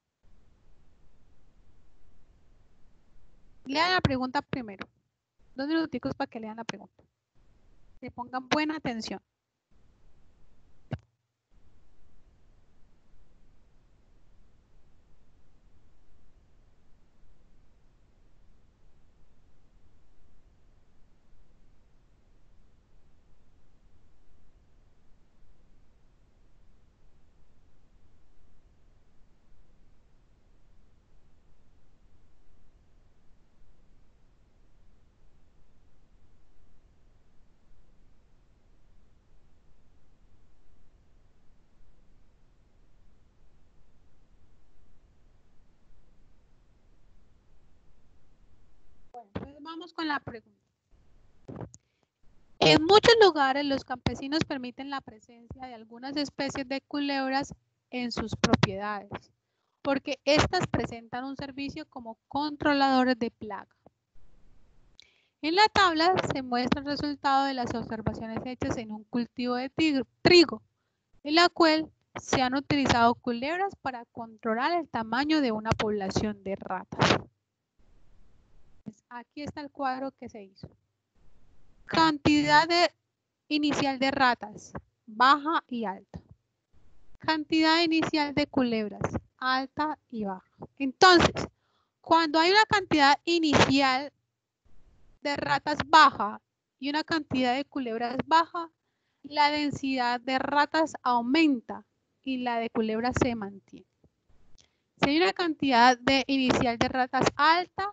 Lean la pregunta primero. 2 minuticos para que lean la pregunta. Que pongan buena atención. Bueno, entonces vamos con la pregunta. En muchos lugares los campesinos permiten la presencia de algunas especies de culebras en sus propiedades, porque éstas presentan un servicio como controladores de plaga. En la tabla se muestra el resultado de las observaciones hechas en un cultivo de trigo, en la cual se han utilizado culebras para controlar el tamaño de una población de ratas. Aquí está el cuadro que se hizo. Cantidad inicial de ratas, baja y alta. Cantidad inicial de culebras, alta y baja. Entonces, cuando hay una cantidad inicial de ratas baja y una cantidad de culebras baja, la densidad de ratas aumenta y la de culebras se mantiene. Si hay una cantidad inicial de ratas alta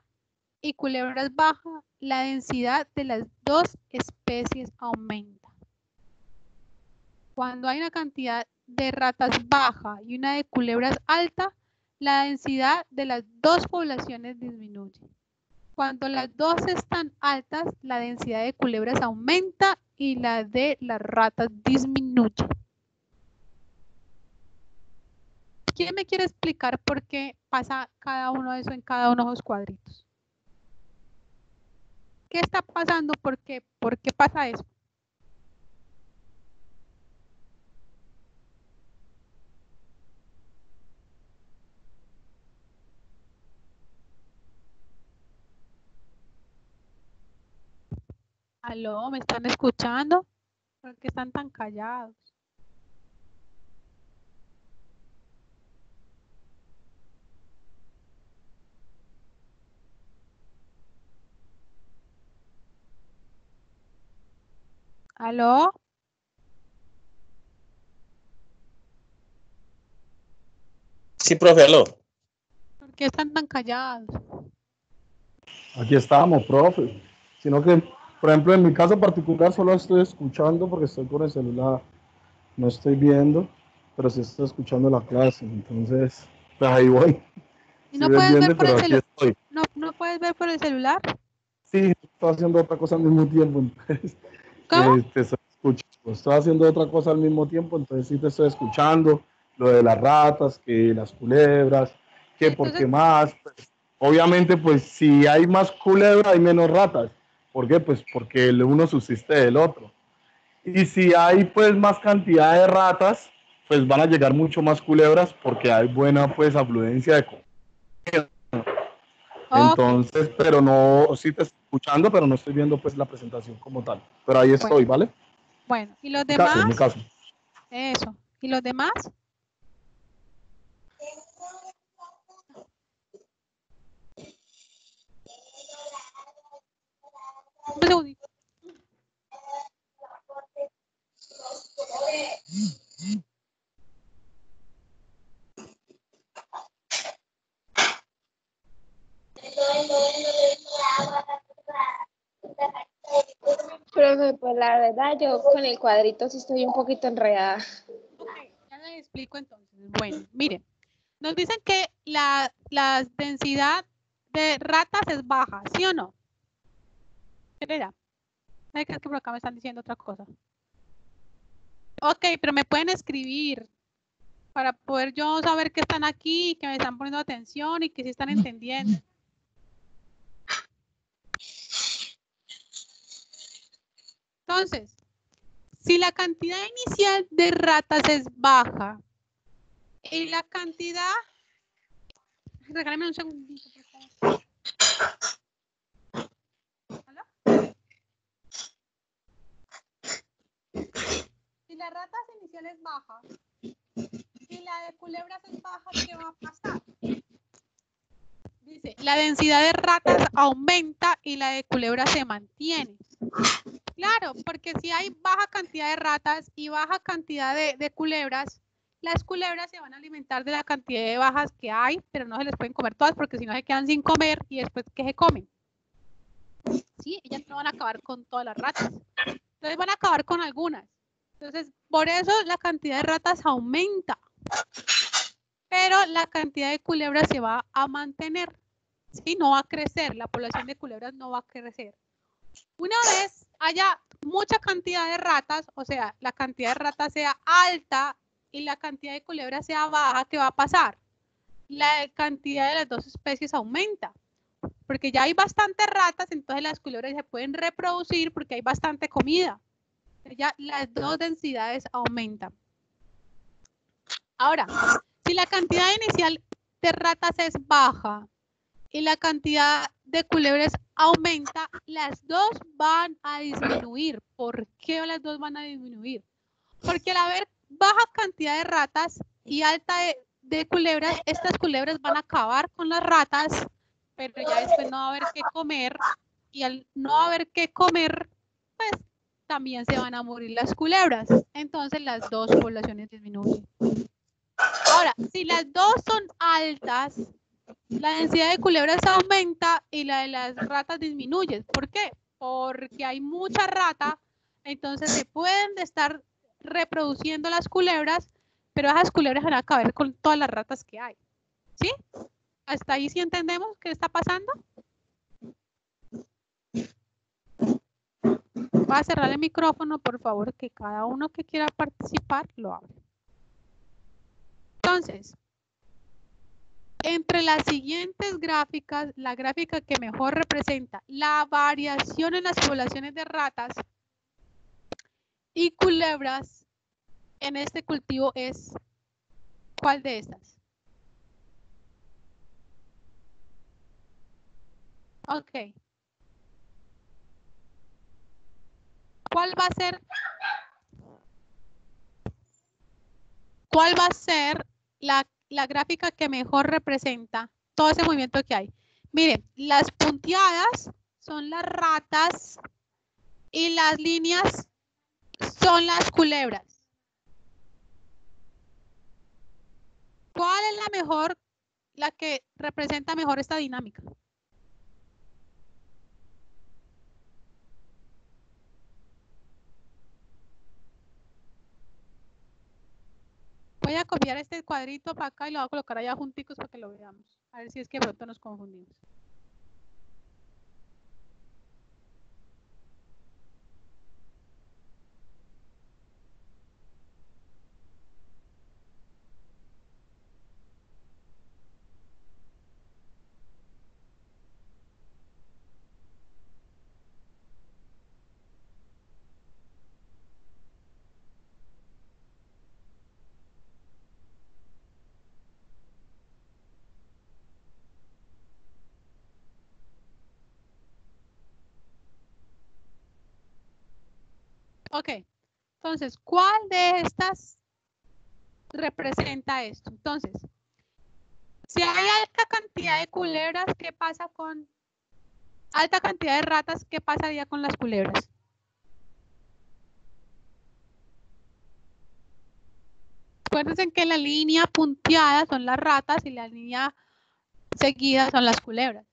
y culebras baja, la densidad de las dos especies aumenta. Cuando hay una cantidad de ratas baja y una de culebras alta, la densidad de las dos poblaciones disminuye. Cuando las dos están altas, la densidad de culebras aumenta y la de las ratas disminuye. ¿Quién me quiere explicar por qué pasa cada uno de eso en cada uno de esos cuadritos? ¿Qué está pasando? ¿Por qué pasa eso? ¿Aló? ¿Me están escuchando? ¿Por qué están tan callados? ¿Aló? Sí, profe, aló. ¿Por qué están tan callados? Aquí estamos, profe. Sino que, por ejemplo, en mi caso particular solo estoy escuchando porque estoy con el celular. No estoy viendo, pero sí estoy escuchando la clase. Entonces, pues ahí voy. ¿Y Sí no me puedes ver entiende, por pero el aquí celular? estoy. ¿No puedes ver por el celular? Sí, estoy haciendo otra cosa al mismo tiempo. Entonces, ¿Cómo? te estoy escuchando. Estoy haciendo otra cosa al mismo tiempo, entonces sí te estoy escuchando. Lo de las ratas, que las culebras, que por Entonces, qué más. Pues, obviamente, pues si hay más culebras, hay menos ratas. ¿Por qué? Pues porque el uno subsiste del otro. Y si hay pues más cantidad de ratas, pues van a llegar mucho más culebras porque hay buena pues afluencia de comida. ok, Entonces, pero no, sí te estoy escuchando, pero no estoy viendo pues la presentación como tal. Pero ahí estoy, bueno, ¿vale? bueno. ¿Y los En mi demás? caso. Eso. ¿Y los demás? Un segundito. Profe, pues la verdad yo con el cuadrito sí estoy un poquito enredada. Ok, ya les explico entonces. Bueno, miren, nos dicen que la densidad de ratas es baja, ¿sí o no? Mira, es que por acá me están diciendo otra cosa. Ok, pero me pueden escribir para poder yo saber que están aquí, que me están poniendo atención y que sí están entendiendo. Entonces, si la cantidad inicial de ratas es baja y la cantidad... Regálame un segundito, por favor. ¿Aló? Si la ratas inicial es baja y la de culebras es baja, ¿qué va a pasar? Dice, la densidad de ratas aumenta y la de culebras se mantiene. Claro, porque si hay baja cantidad de ratas y baja cantidad de culebras, las culebras se van a alimentar de la cantidad de bajas que hay, pero no se les pueden comer todas porque si no se quedan sin comer y después ¿qué se comen? Sí, ellas no van a acabar con todas las ratas. Entonces van a acabar con algunas. Entonces, por eso la cantidad de ratas aumenta. Pero la cantidad de culebras se va a mantener. Sí, no va a crecer. La población de culebras no va a crecer. Una vez haya mucha cantidad de ratas, o sea, la cantidad de ratas sea alta y la cantidad de culebras sea baja, ¿qué va a pasar? La cantidad de las dos especies aumenta, porque ya hay bastantes ratas, entonces las culebras se pueden reproducir porque hay bastante comida. Ya las dos densidades aumentan. Ahora, si la cantidad inicial de ratas es baja y la cantidad de culebras aumenta, las dos van a disminuir. ¿Por qué las dos van a disminuir? Porque al haber baja cantidad de ratas y alta de culebras, estas culebras van a acabar con las ratas, pero ya después no va a haber qué comer, y al no haber qué comer, pues también se van a morir las culebras. Entonces las dos poblaciones disminuyen. Ahora, si las dos son altas, la densidad de culebras aumenta y la de las ratas disminuye. ¿Por qué? Porque hay mucha rata, entonces se pueden estar reproduciendo las culebras, pero esas culebras van a acabar con todas las ratas que hay. ¿Sí? ¿Hasta ahí sí entendemos qué está pasando? Voy a cerrar el micrófono, por favor, que cada uno que quiera participar lo haga. Entonces, entre las siguientes gráficas, la gráfica que mejor representa la variación en las poblaciones de ratas y culebras en este cultivo es, ¿cuál de estas? Ok. ¿Cuál va a ser la gráfica que mejor representa todo ese movimiento que hay? Miren, las punteadas son las ratas y las líneas son las culebras. ¿Cuál es la mejor, la que representa mejor esta dinámica? Voy a copiar este cuadrito para acá y lo voy a colocar allá junticos para que lo veamos. A ver si es que de pronto nos confundimos. Ok, entonces, ¿cuál de estas representa esto? Entonces, si hay alta cantidad de culebras, ¿qué pasa con alta cantidad de ratas? ¿Qué pasaría con las culebras? Acuérdense que la línea punteada son las ratas y la línea seguida son las culebras.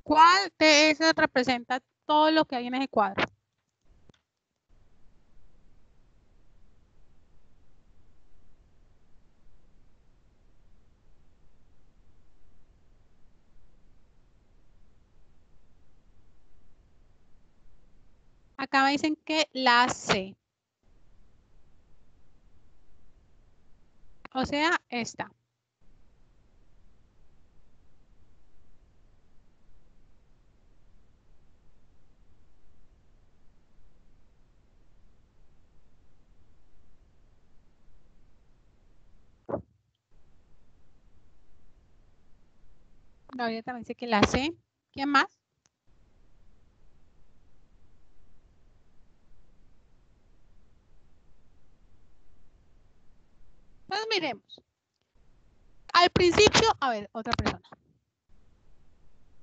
¿Cuál de esas representa todo lo que hay en ese cuadro? Acá me dicen que la C. O sea, esta. Gabriela también dice que la C. ¿Quién más? Entonces miremos. Al principio, a ver, otra persona.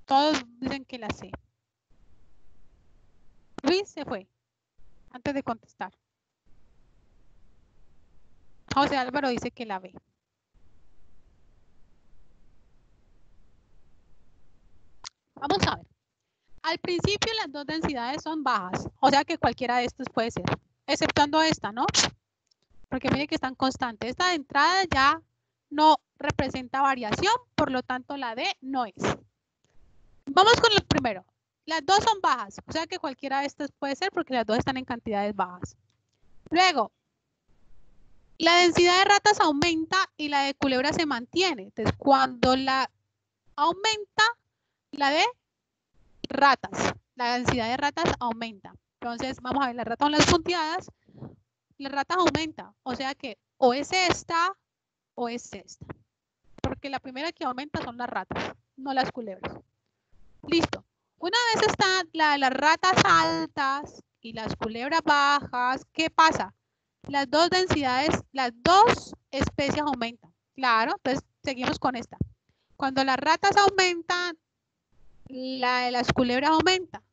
Todos dicen que la C. Luis se fue antes de contestar. José Álvaro dice que la B. Vamos a ver. Al principio las dos densidades son bajas, o sea que cualquiera de estos puede ser, exceptuando esta, ¿no? Porque mire que están constantes. Esta de entrada ya no representa variación, por lo tanto la D no es. Vamos con el primero. Las dos son bajas, o sea que cualquiera de estas puede ser porque las dos están en cantidades bajas. Luego, la densidad de ratas aumenta y la de culebras se mantiene. Entonces, cuando la aumenta, la de ratas, la densidad de ratas aumenta. Entonces, vamos a ver, las ratas son las punteadas, las ratas aumentan, o sea que o es esta o es esta. Porque la primera que aumenta son las ratas, no las culebras. Listo. Una vez están las ratas altas y las culebras bajas, ¿qué pasa? Las dos densidades, las dos especies aumentan. Claro, entonces seguimos con esta. Cuando las ratas aumentan, la de las culebras aumenta.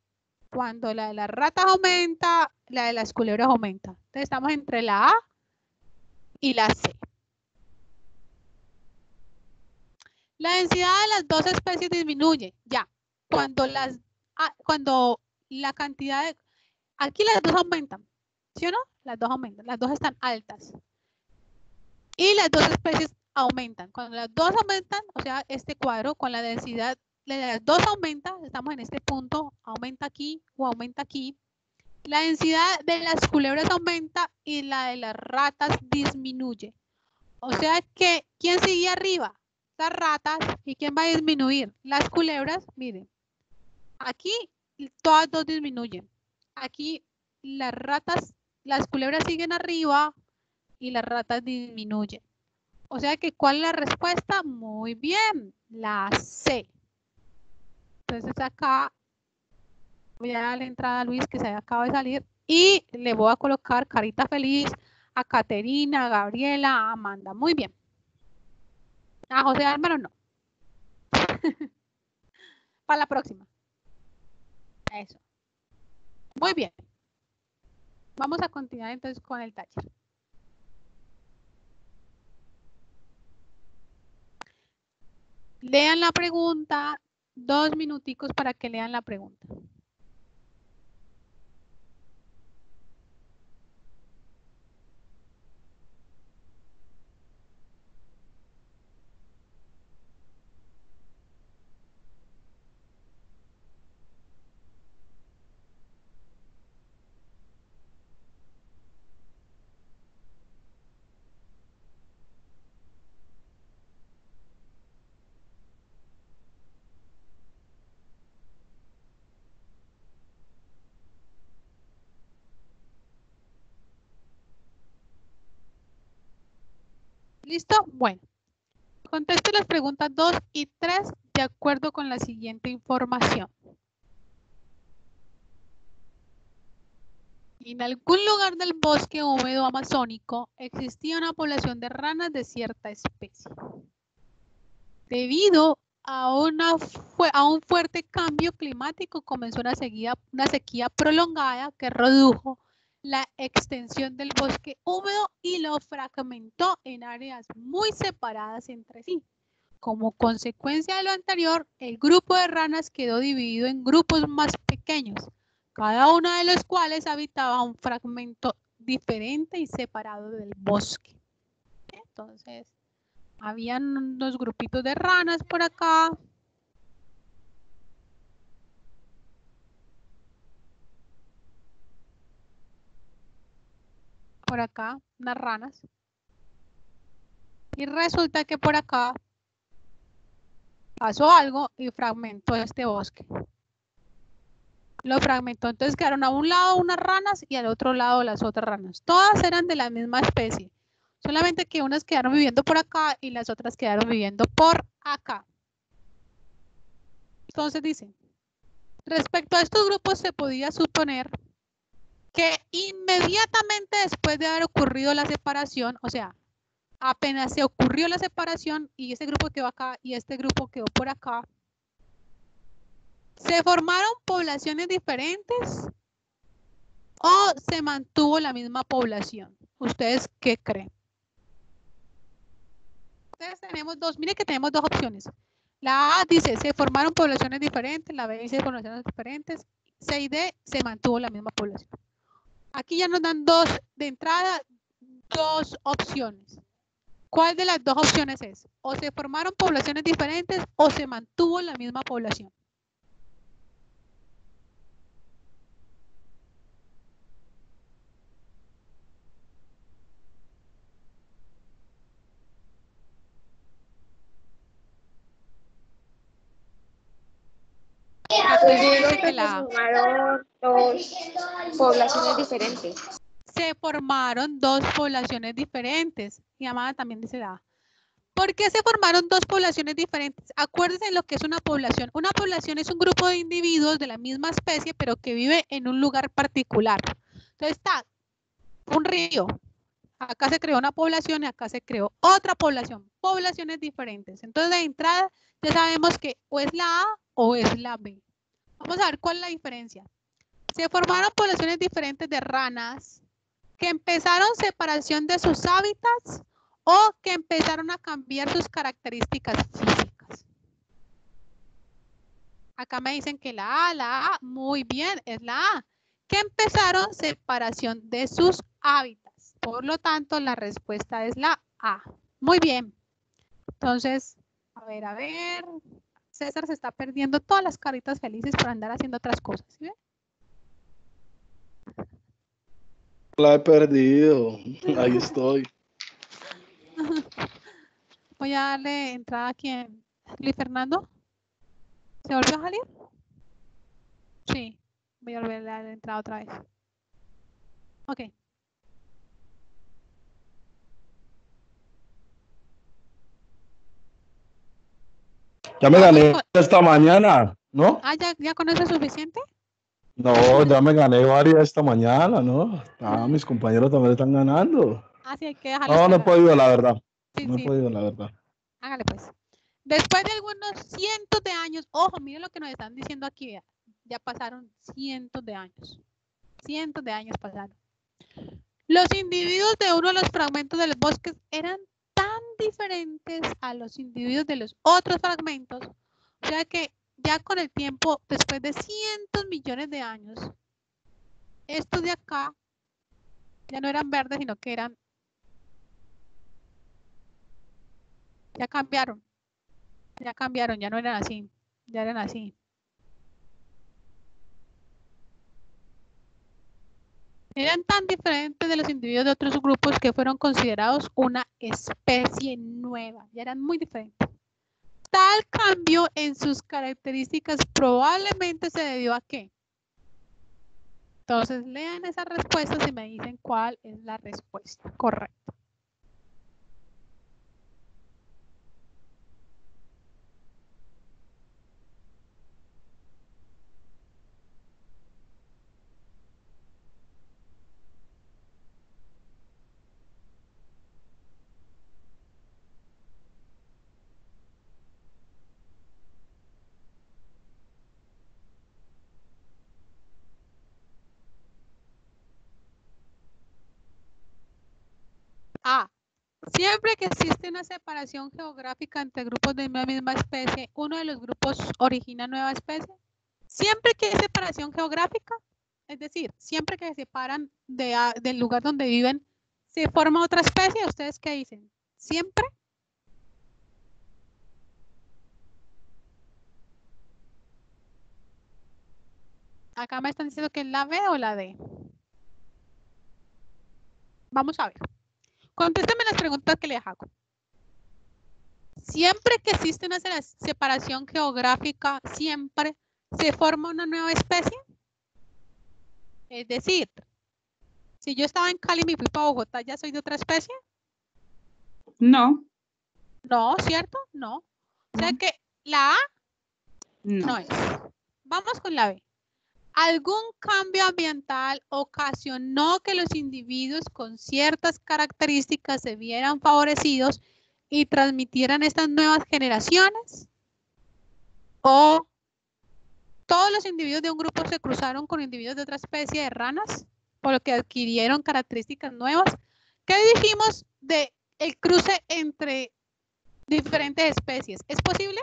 Cuando la de las ratas aumenta, la de las culebras aumenta. Entonces estamos entre la A y la C. La densidad de las dos especies disminuye. Ya. Cuando la cantidad de... Aquí las dos aumentan. ¿Sí o no? Las dos aumentan. Las dos están altas. Y las dos especies aumentan. Cuando las dos aumentan, o sea, este cuadro con la densidad de las dos aumenta, estamos en este punto, aumenta aquí o aumenta aquí. La densidad de las culebras aumenta y la de las ratas disminuye. O sea que, ¿quién sigue arriba? Las ratas. ¿Y quién va a disminuir? Las culebras. Miren, aquí todas dos disminuyen. Aquí las ratas, las culebras siguen arriba y las ratas disminuyen. O sea que, ¿cuál es la respuesta? Muy bien, la C. Entonces acá voy a darle entrada a Luis que se acaba de salir y le voy a colocar carita feliz a Caterina, a Gabriela, a Amanda. Muy bien. A José Álvaro no. Para la próxima. Eso. Muy bien. Vamos a continuar entonces con el taller. Lean la pregunta, 2 minuticos para que lean la pregunta. ¿Listo? Bueno. Conteste las preguntas 2 y 3 de acuerdo con la siguiente información. En algún lugar del bosque húmedo amazónico existía una población de ranas de cierta especie. Debido a un fuerte cambio climático comenzó una sequía prolongada que redujo la extensión del bosque húmedo y lo fragmentó en áreas muy separadas entre sí. Como consecuencia de lo anterior, el grupo de ranas quedó dividido en grupos más pequeños, cada uno de los cuales habitaba un fragmento diferente y separado del bosque. Entonces, habían unos grupitos de ranas por acá. Por acá, unas ranas. Y resulta que por acá pasó algo y fragmentó este bosque. Lo fragmentó, entonces quedaron a un lado unas ranas y al otro lado las otras ranas. Todas eran de la misma especie, solamente que unas quedaron viviendo por acá y las otras quedaron viviendo por acá. Entonces dicen, respecto a estos grupos se podía suponer que inmediatamente después de haber ocurrido la separación, o sea, apenas se ocurrió la separación y ese grupo quedó acá y este grupo quedó por acá, ¿se formaron poblaciones diferentes o se mantuvo la misma población? ¿Ustedes qué creen? Entonces tenemos dos, mire que tenemos dos opciones. La A dice, se formaron poblaciones diferentes, la B dice poblaciones diferentes, C y D se mantuvo la misma población. Aquí ya nos dan dos, de entrada, dos opciones. ¿Cuál de las dos opciones es? O se formaron poblaciones diferentes o se mantuvo la misma población. Pues yo digo que se formaron dos poblaciones diferentes. Se formaron dos poblaciones diferentes. Mi amada también dice la A. ¿Por qué se formaron dos poblaciones diferentes? Acuérdense lo que es una población. Una población es un grupo de individuos de la misma especie, pero que vive en un lugar particular. Entonces está un río. Acá se creó una población y acá se creó otra población. Poblaciones diferentes. Entonces de entrada ya sabemos que o es la A o es la B. Vamos a ver cuál es la diferencia. Se formaron poblaciones diferentes de ranas que empezaron separación de sus hábitats o que empezaron a cambiar sus características físicas. Acá me dicen que la A, muy bien, es la A. Que empezaron separación de sus hábitats. Por lo tanto, la respuesta es la A. Muy bien. Entonces, a ver. César se está perdiendo todas las caritas felices por andar haciendo otras cosas. ¿Sí ve? La he perdido. Ahí estoy. Voy a darle entrada aquí en Luis Fernando. ¿Se volvió a salir? Sí. Voy a volver a darle entrada otra vez. Ok. Ya me gané esta mañana, ¿no? Ah, ¿ya con eso es suficiente? No, ya me gané varias esta mañana, ¿no? Ah, mis compañeros también están ganando. Ah, sí, hay que dejarlo. No, no he podido, la verdad. Sí, No he sí. podido, la verdad. Hágale pues. Después de algunos cientos de años, ojo, miren lo que nos están diciendo aquí, vea. Ya pasaron cientos de años. Cientos de años pasaron. Los individuos de uno de los fragmentos de los bosques eran tan diferentes a los individuos de los otros fragmentos, o sea que ya con el tiempo, después de cientos millones de años, estos de acá ya no eran verdes, sino que eran, ya cambiaron, ya no eran así, ya eran así. Eran tan diferentes de los individuos de otros grupos que fueron considerados una especie nueva, ya eran muy diferentes. Tal cambio en sus características probablemente se debió a qué. Entonces lean esas respuestas y me dicen cuál es la respuesta correcta. A. Siempre que existe una separación geográfica entre grupos de una misma especie, uno de los grupos origina nueva especie. Siempre que hay separación geográfica, es decir, siempre que se separan del lugar donde viven, se forma otra especie. ¿Ustedes qué dicen? ¿Siempre? Acá me están diciendo que es la B o la D. Vamos a ver. Contésteme las preguntas que les hago. Siempre que existe una separación geográfica, siempre se forma una nueva especie. Es decir, si yo estaba en Cali y me fui para Bogotá, ¿ya soy de otra especie? No. No, ¿cierto? No. O sea que la A No. no es. Vamos con la B. ¿Algún cambio ambiental ocasionó que los individuos con ciertas características se vieran favorecidos y transmitieran estas nuevas generaciones? ¿O todos los individuos de un grupo se cruzaron con individuos de otra especie de ranas, por lo que adquirieron características nuevas? ¿Qué dijimos de el cruce entre diferentes especies. ¿Es posible?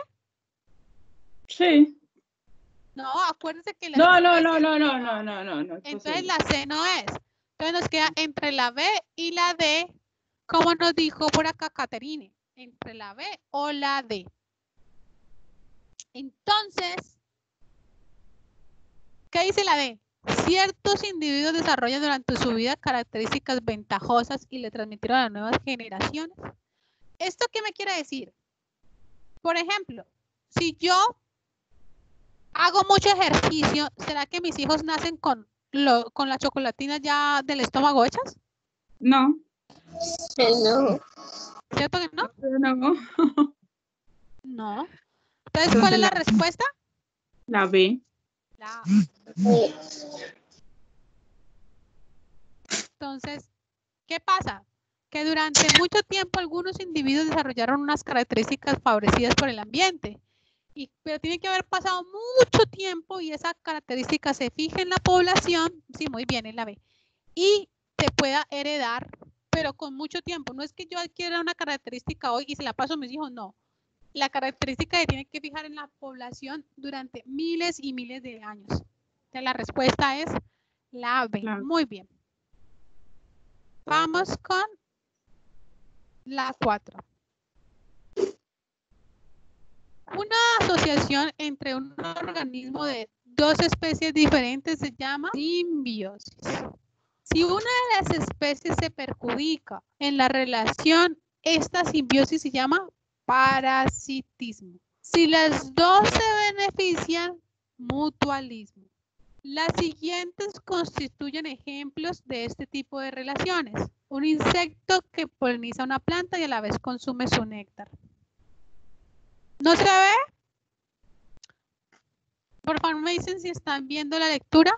Sí. No, acuérdense que las No. Es entonces posible. la C no es. Entonces nos queda entre la B y la D, como nos dijo por acá Caterine, entre la B o la D. Entonces, ¿qué dice la D? Ciertos individuos desarrollan durante su vida características ventajosas y le transmitieron a las nuevas generaciones. ¿Esto qué me quiere decir? Por ejemplo, si yo hago mucho ejercicio, ¿será que mis hijos nacen con las chocolatinas ya del estómago hechas? No. No. ¿Cierto que no? No. No. Entonces, ¿cuál es la respuesta? La B. La A. Sí. Entonces, ¿qué pasa? Que durante mucho tiempo algunos individuos desarrollaron unas características favorecidas por el ambiente, pero tiene que haber pasado mucho tiempo y esa característica se fija en la población, sí, muy bien, en la B, y se pueda heredar, pero con mucho tiempo. No es que yo adquiera una característica hoy y se la paso a mis hijos, no. La característica se tiene que fijar en la población durante miles y miles de años. Entonces, la respuesta es la B. Claro. Muy bien. Vamos con la 4. Una asociación entre un organismo de dos especies diferentes se llama simbiosis. Si una de las especies se perjudica en la relación, esta simbiosis se llama parasitismo. Si las dos se benefician, mutualismo. Las siguientes constituyen ejemplos de este tipo de relaciones. Un insecto que poliniza una planta y a la vez consume su néctar. ¿No se ve? Por favor, me dicen si están viendo la lectura.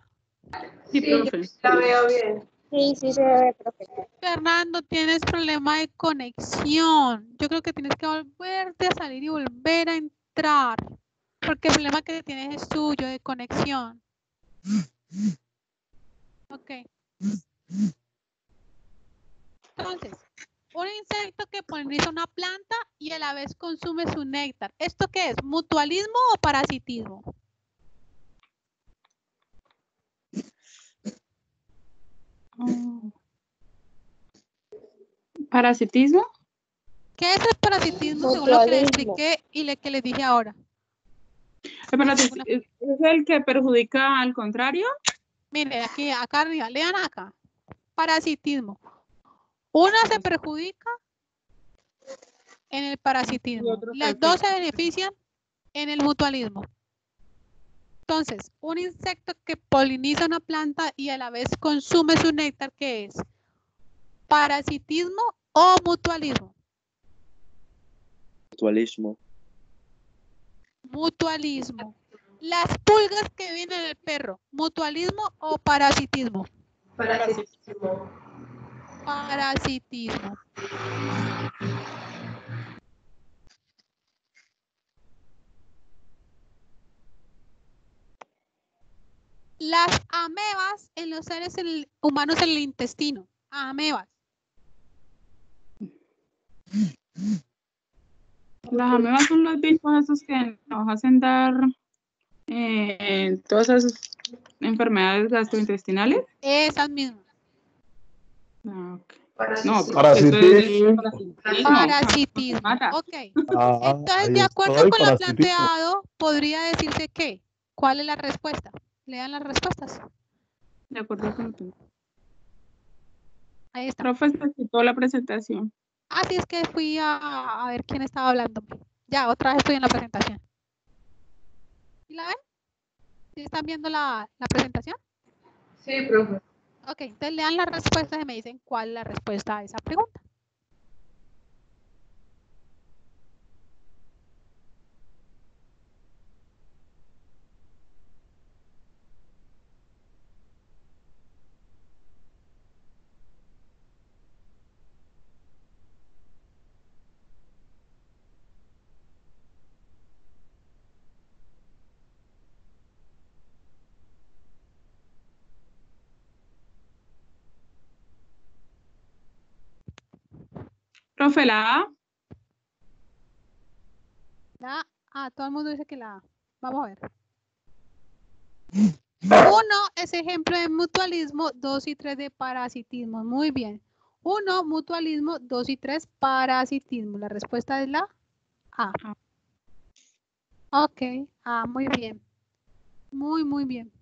Sí, profe. La veo bien. Sí, se ve, profe. Fernando, tienes problema de conexión. Yo creo que tienes que volverte a salir y volver a entrar. Porque el problema que tienes es tuyo de conexión. Ok. Entonces, un insecto que poliniza una planta y a la vez consume su néctar. ¿Esto qué es? ¿Mutualismo o parasitismo? ¿Parasitismo? ¿Qué es el parasitismo según lo que le expliqué y lo que les dije ahora? ¿Es el que perjudica al contrario? Mire, aquí, acá arriba, lean acá. Parasitismo. Una se perjudica en el parasitismo. Las dos se benefician en el mutualismo. Entonces, un insecto que poliniza una planta y a la vez consume su néctar, ¿qué es? ¿Parasitismo o mutualismo? Mutualismo. Mutualismo. Las pulgas que viven en el perro, ¿mutualismo o parasitismo? Parasitismo. Parasitismo. Las amebas en los seres humanos en el intestino. Amebas. Las amebas son los bichos esos que nos hacen dar todas esas enfermedades gastrointestinales. Esas mismas. Ah, ok. Parasitismo. No, Parasitismo. Parasitismo. Mata. Ok. Ah, Entonces, ahí de acuerdo estoy, con lo parasitismo. planteado, podría decirse que, ¿cuál es la respuesta? Lean las respuestas. De acuerdo con lo que... Ahí está. Profe, se quitó la presentación. Así es que fui a ver quién estaba hablando. Ya, otra vez estoy en la presentación. ¿Y la ven? ¿Sí están viendo la presentación? Sí, profe. Ok, entonces lean las respuestas y me dicen cuál es la respuesta a esa pregunta. Profe, la A. La A, todo el mundo dice que la A. Vamos a ver. 1 es ejemplo de mutualismo, 2 y 3 de parasitismo. Muy bien. 1, mutualismo, 2 y 3, parasitismo. La respuesta es la A. Ok, muy bien. Muy bien.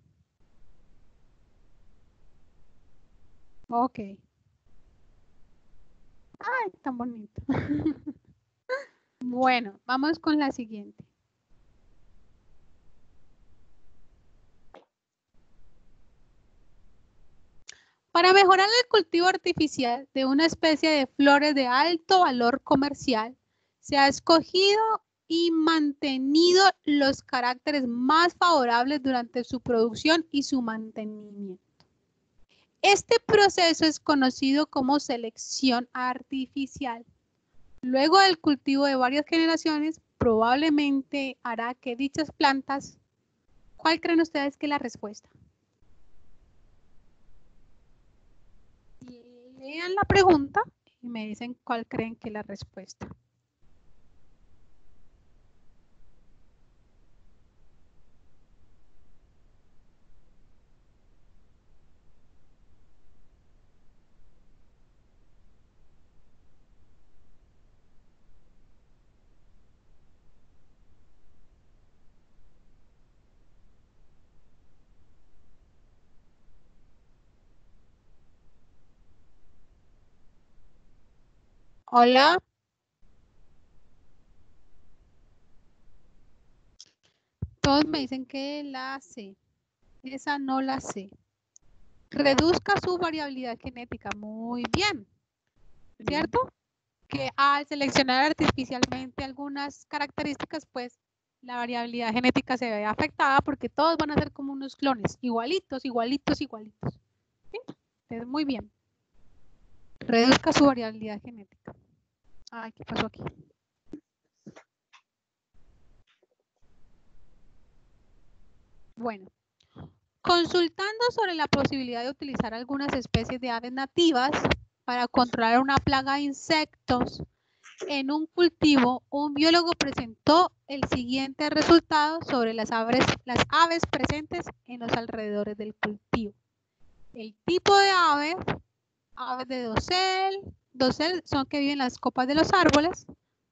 Ok. Ay, tan bonito. Bueno, vamos con la siguiente. Para mejorar el cultivo artificial de una especie de flores de alto valor comercial, se ha escogido y mantenido los caracteres más favorables durante su producción y su mantenimiento. Este proceso es conocido como selección artificial. Luego del cultivo de varias generaciones, probablemente hará que dichas plantas, ¿cuál creen ustedes que es la respuesta? Lean la pregunta y me dicen cuál creen que es la respuesta. Hola. Todos me dicen que la C. Esa no la sé. Reduzca su variabilidad genética. Muy bien. ¿Cierto? Que al seleccionar artificialmente algunas características, pues la variabilidad genética se ve afectada porque todos van a ser como unos clones, igualitos. ¿Sí? Entonces, muy bien. Reduzca su variabilidad genética. Ay, ¿qué pasó aquí? Bueno, consultando sobre la posibilidad de utilizar algunas especies de aves nativas para controlar una plaga de insectos en un cultivo, un biólogo presentó el siguiente resultado sobre las aves presentes en los alrededores del cultivo. El tipo de aves de dosel son que viven en las copas de los árboles,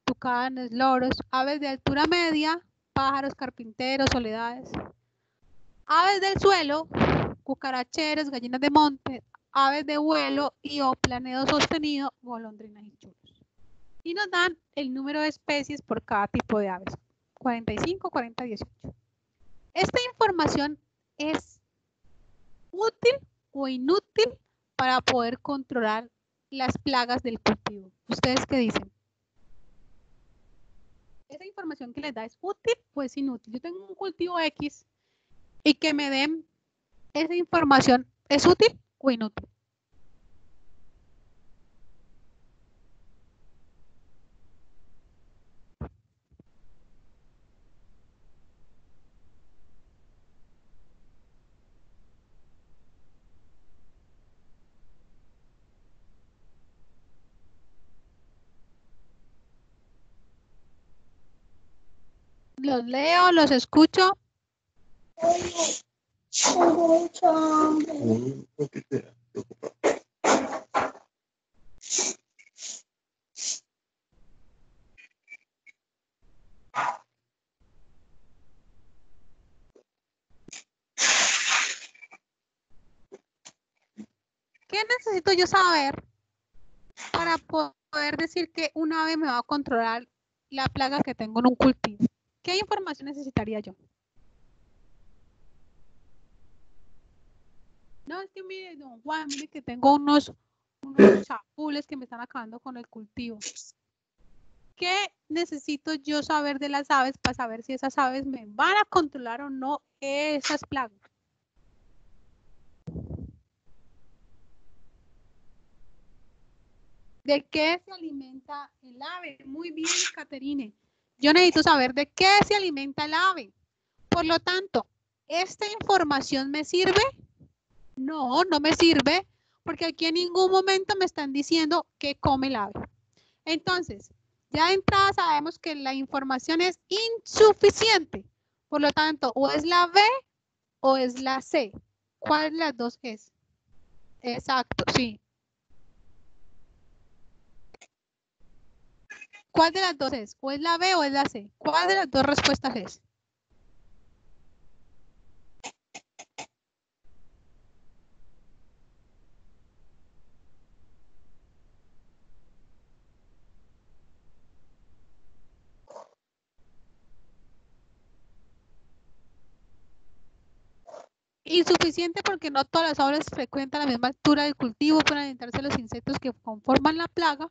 tucanes, loros, aves de altura media, pájaros, carpinteros, soledades. Aves del suelo, cucaracheros, gallinas de monte, aves de vuelo y o planedo sostenido, golondrinas y churros. Y nos dan el número de especies por cada tipo de aves. 45, 40, 18. Esta información es útil o inútil para poder controlar las plagas del cultivo. ¿Ustedes qué dicen? ¿Esa información que les da es útil o es inútil? Yo tengo un cultivo X y que me den esa información, ¿es útil o inútil? Los leo, los escucho. ¿Qué necesito yo saber para poder decir que un ave me va a controlar la plaga que tengo en un cultivo? ¿Qué información necesitaría yo? No, es que mire, don Juan, mire que tengo unos chapules que me están acabando con el cultivo. ¿Qué necesito yo saber de las aves para saber si esas aves me van a controlar o no esas plagas? ¿De qué se alimenta el ave? Muy bien, Caterine. Yo necesito saber de qué se alimenta el ave. Por lo tanto, ¿esta información me sirve? No, no me sirve, porque aquí en ningún momento me están diciendo qué come el ave. Entonces, Ya de entrada sabemos que la información es insuficiente. Por lo tanto, o es la B o es la C. ¿Cuál de las dos es? Exacto, sí. ¿Cuál de las dos es? ¿O es la B o es la C? ¿Cuál de las dos respuestas es? Insuficiente porque no todas las aves frecuentan la misma altura del cultivo para alimentarse de los insectos que conforman la plaga,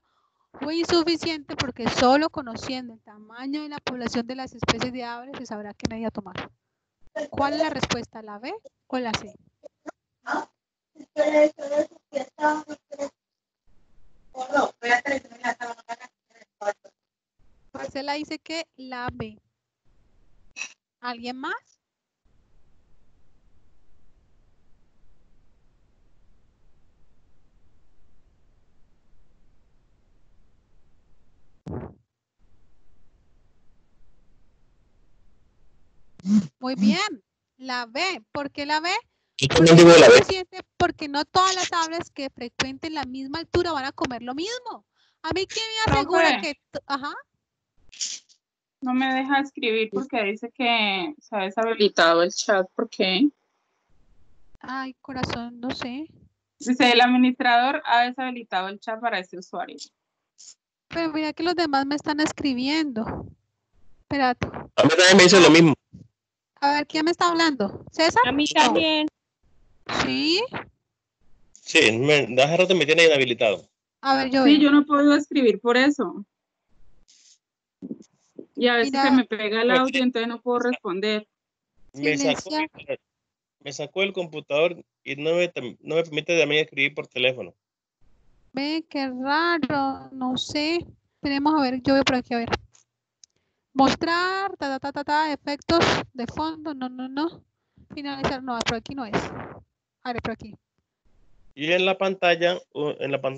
o insuficiente porque solo conociendo el tamaño y la población de las especies de aves se sabrá qué medida tomar. ¿Cuál es la respuesta? ¿La B o la C? Marcela dice que la B. ¿Alguien más? Muy bien, la B. ¿Por qué la B? Yo también digo la B. Suficiente porque no todas las aves que frecuenten la misma altura van a comer lo mismo. A mí, ¿quién me asegura que... Ajá. No me deja escribir porque dice que se ha deshabilitado el chat. ¿Por qué? Ay, corazón, no sé. Dice, el administrador ha deshabilitado el chat para este usuario. Pero mira que los demás me están escribiendo. Espérate. A mí también me dice lo mismo. A ver, ¿quién me está hablando? ¿César? A mí también. ¿Sí? Sí, hace rato me tiene inhabilitado. A ver, yo Sí, veo. yo no puedo escribir por eso. Y a veces Mira. se me pega el audio, entonces no puedo responder. Me sacó el computador y no me permite también escribir por teléfono. Ve, qué raro. No sé. Esperemos a ver, yo veo por aquí, a ver. Mostrar, efectos de fondo, no. Finalizar, no, por aquí no es. A ver, por aquí. Y en la pantalla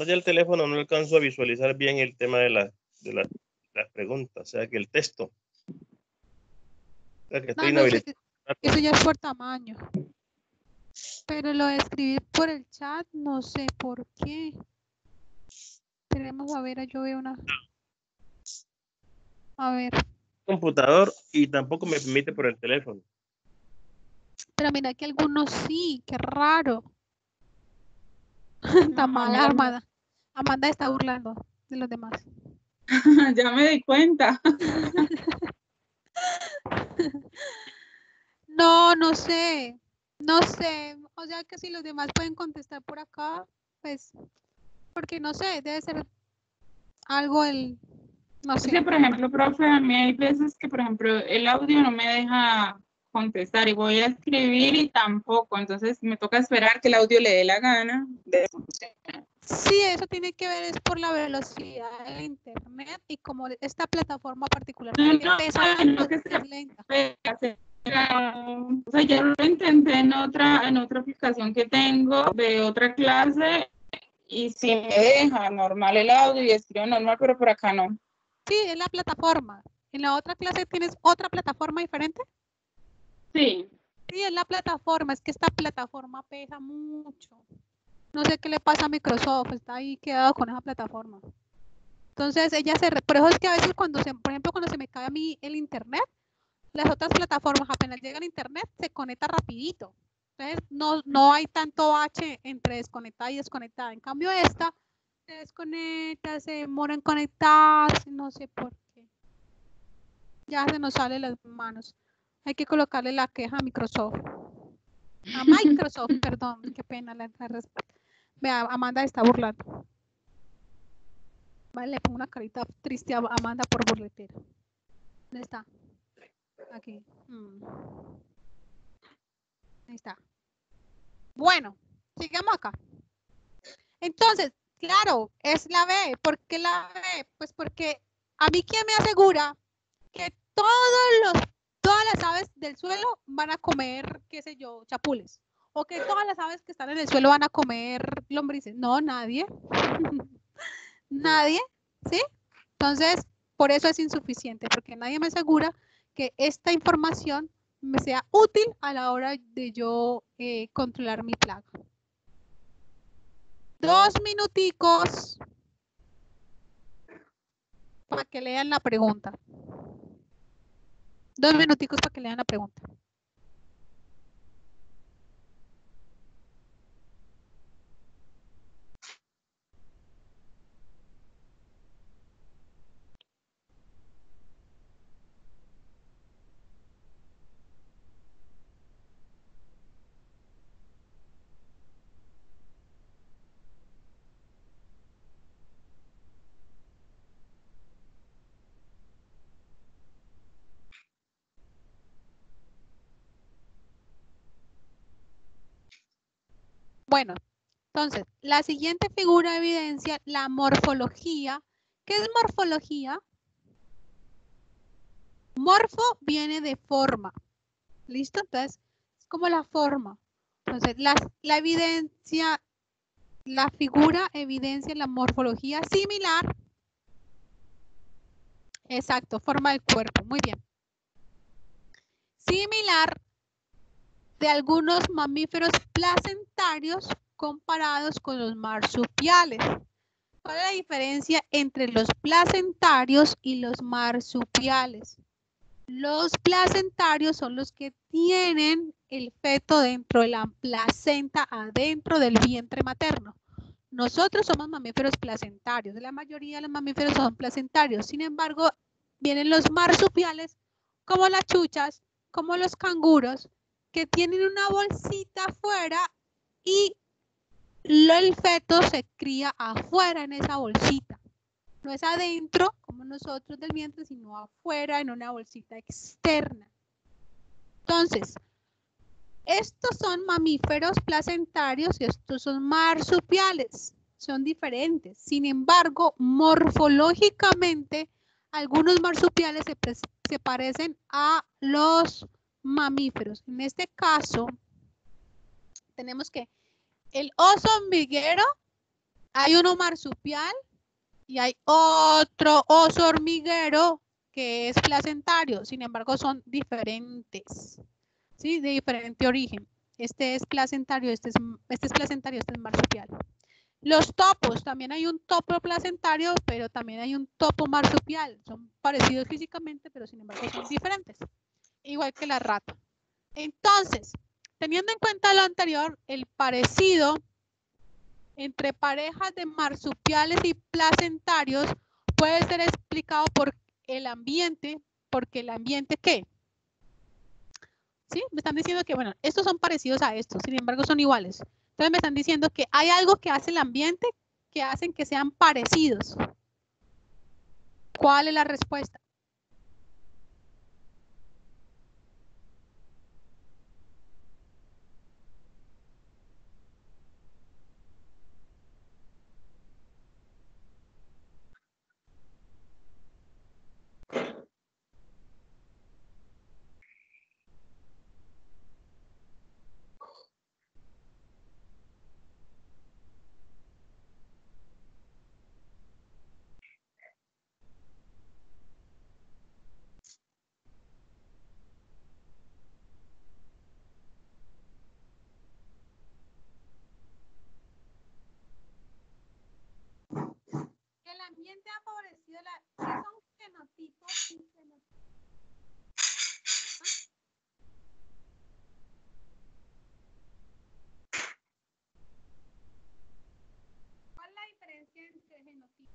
del teléfono no alcanzo a visualizar bien el tema de las preguntas, o sea que el texto. O sea que estoy inhabilitado. Eso ya es por tamaño. Pero lo de escribir por el chat, no sé por qué. Esperemos a ver, yo veo una. A ver. Computador y tampoco me permite por el teléfono. Pero mira que algunos sí, qué raro. Está mala, Amanda. Amanda está burlando de los demás. Ya me di cuenta. No sé. No sé. O sea que si los demás pueden contestar por acá, pues, porque no sé, debe ser algo no sé. Sí, por ejemplo, profe, a mí hay veces que, por ejemplo, el audio no me deja contestar y voy a escribir y tampoco, entonces me toca esperar que el audio le dé la gana de funcionar. Sí, eso tiene que ver es por la velocidad del internet y como esta plataforma particularmente pesa, es lenta. O sea, ya lo intenté en otra aplicación que tengo de otra clase y sí me deja normal el audio y escribo normal, pero por acá no. Sí, es la plataforma. ¿En la otra clase tienes otra plataforma diferente? Sí. Sí, es la plataforma. Es que esta plataforma pesa mucho. No sé qué le pasa a Microsoft. Está ahí quedado con esa plataforma. Entonces, por eso es que a veces por ejemplo, cuando se me cae a mí el internet, las otras plataformas apenas llegan a internet, se conecta rapidito. Entonces, no hay tanto bache entre desconectada y desconectada. En cambio, esta se desconecta, se demora en conectarse, no sé por qué. Ya se nos sale las manos. Hay que colocarle la queja a Microsoft. A Microsoft, perdón, qué pena la respuesta. Vea, Amanda está burlando. Vale, le pongo una carita triste a Amanda por burletera. ¿Dónde está? Aquí. Ahí está. Bueno, sigamos acá. Entonces, claro, es la B. ¿Por qué la B? Pues porque a mí, ¿quién me asegura que todas las aves del suelo van a comer, qué sé yo, chapules? O que todas las aves que están en el suelo van a comer lombrices. No, nadie. Nadie, ¿sí? Entonces, Por eso es insuficiente, porque nadie me asegura que esta información me sea útil a la hora de yo controlar mi plaga. 2 minuticos para que lean la pregunta. 2 minuticos para que lean la pregunta. Bueno, entonces, la siguiente figura evidencia la morfología. ¿Qué es morfología? Morfo viene de forma. ¿Listo? Entonces, es como la forma. Entonces, la evidencia, la figura evidencia la morfología similar. Exacto, forma del cuerpo. Muy bien. Similar de algunos mamíferos placentarios comparados con los marsupiales. ¿Cuál es la diferencia entre los placentarios y los marsupiales? Los placentarios son los que tienen el feto dentro de la placenta, adentro del vientre materno. Nosotros somos mamíferos placentarios. La mayoría de los mamíferos son placentarios. Sin embargo, vienen los marsupiales, como las chuchas, como los canguros, que tienen una bolsita afuera y el feto se cría afuera en esa bolsita. No es adentro, como nosotros del vientre, sino afuera en una bolsita externa. Entonces, estos son mamíferos placentarios y estos son marsupiales. Son diferentes. Sin embargo, morfológicamente, algunos marsupiales se parecen a los mamíferos. En este caso, tenemos que el oso hormiguero, hay uno marsupial y hay otro oso hormiguero que es placentario. Sin embargo, son diferentes, ¿sí? De diferente origen. Este es placentario, este es placentario, este es marsupial. Los topos, también hay un topo placentario, pero también hay un topo marsupial. Son parecidos físicamente, pero sin embargo son diferentes. Igual que la rata. Entonces, teniendo en cuenta lo anterior, el parecido entre parejas de marsupiales y placentarios puede ser explicado por el ambiente, porque el ambiente, ¿qué? ¿Sí? Me están diciendo que, bueno, estos son parecidos a estos, sin embargo son iguales. Entonces me están diciendo que hay algo que hace el ambiente que hacen que sean parecidos. ¿Cuál es la respuesta? El ambiente ha favorecido ¿qué son genotipos y fenotipos? ¿Cuál es la diferencia entre genotipos?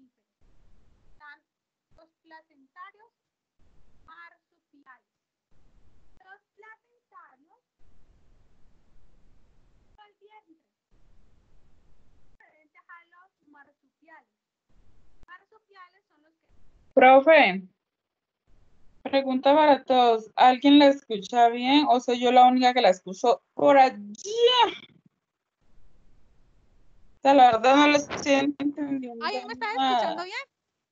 mamíferos. Están los placentarios marsupiales. Los placentarios son el vientre. Diferentes a los marsupiales. Marsupiales son los que... Profe, pregunta para todos. ¿Alguien la escucha bien o soy yo la única que la escucho por allí? O sea, la verdad no lo estoy entendiendo. Ay, ¿me estás nada. escuchando bien?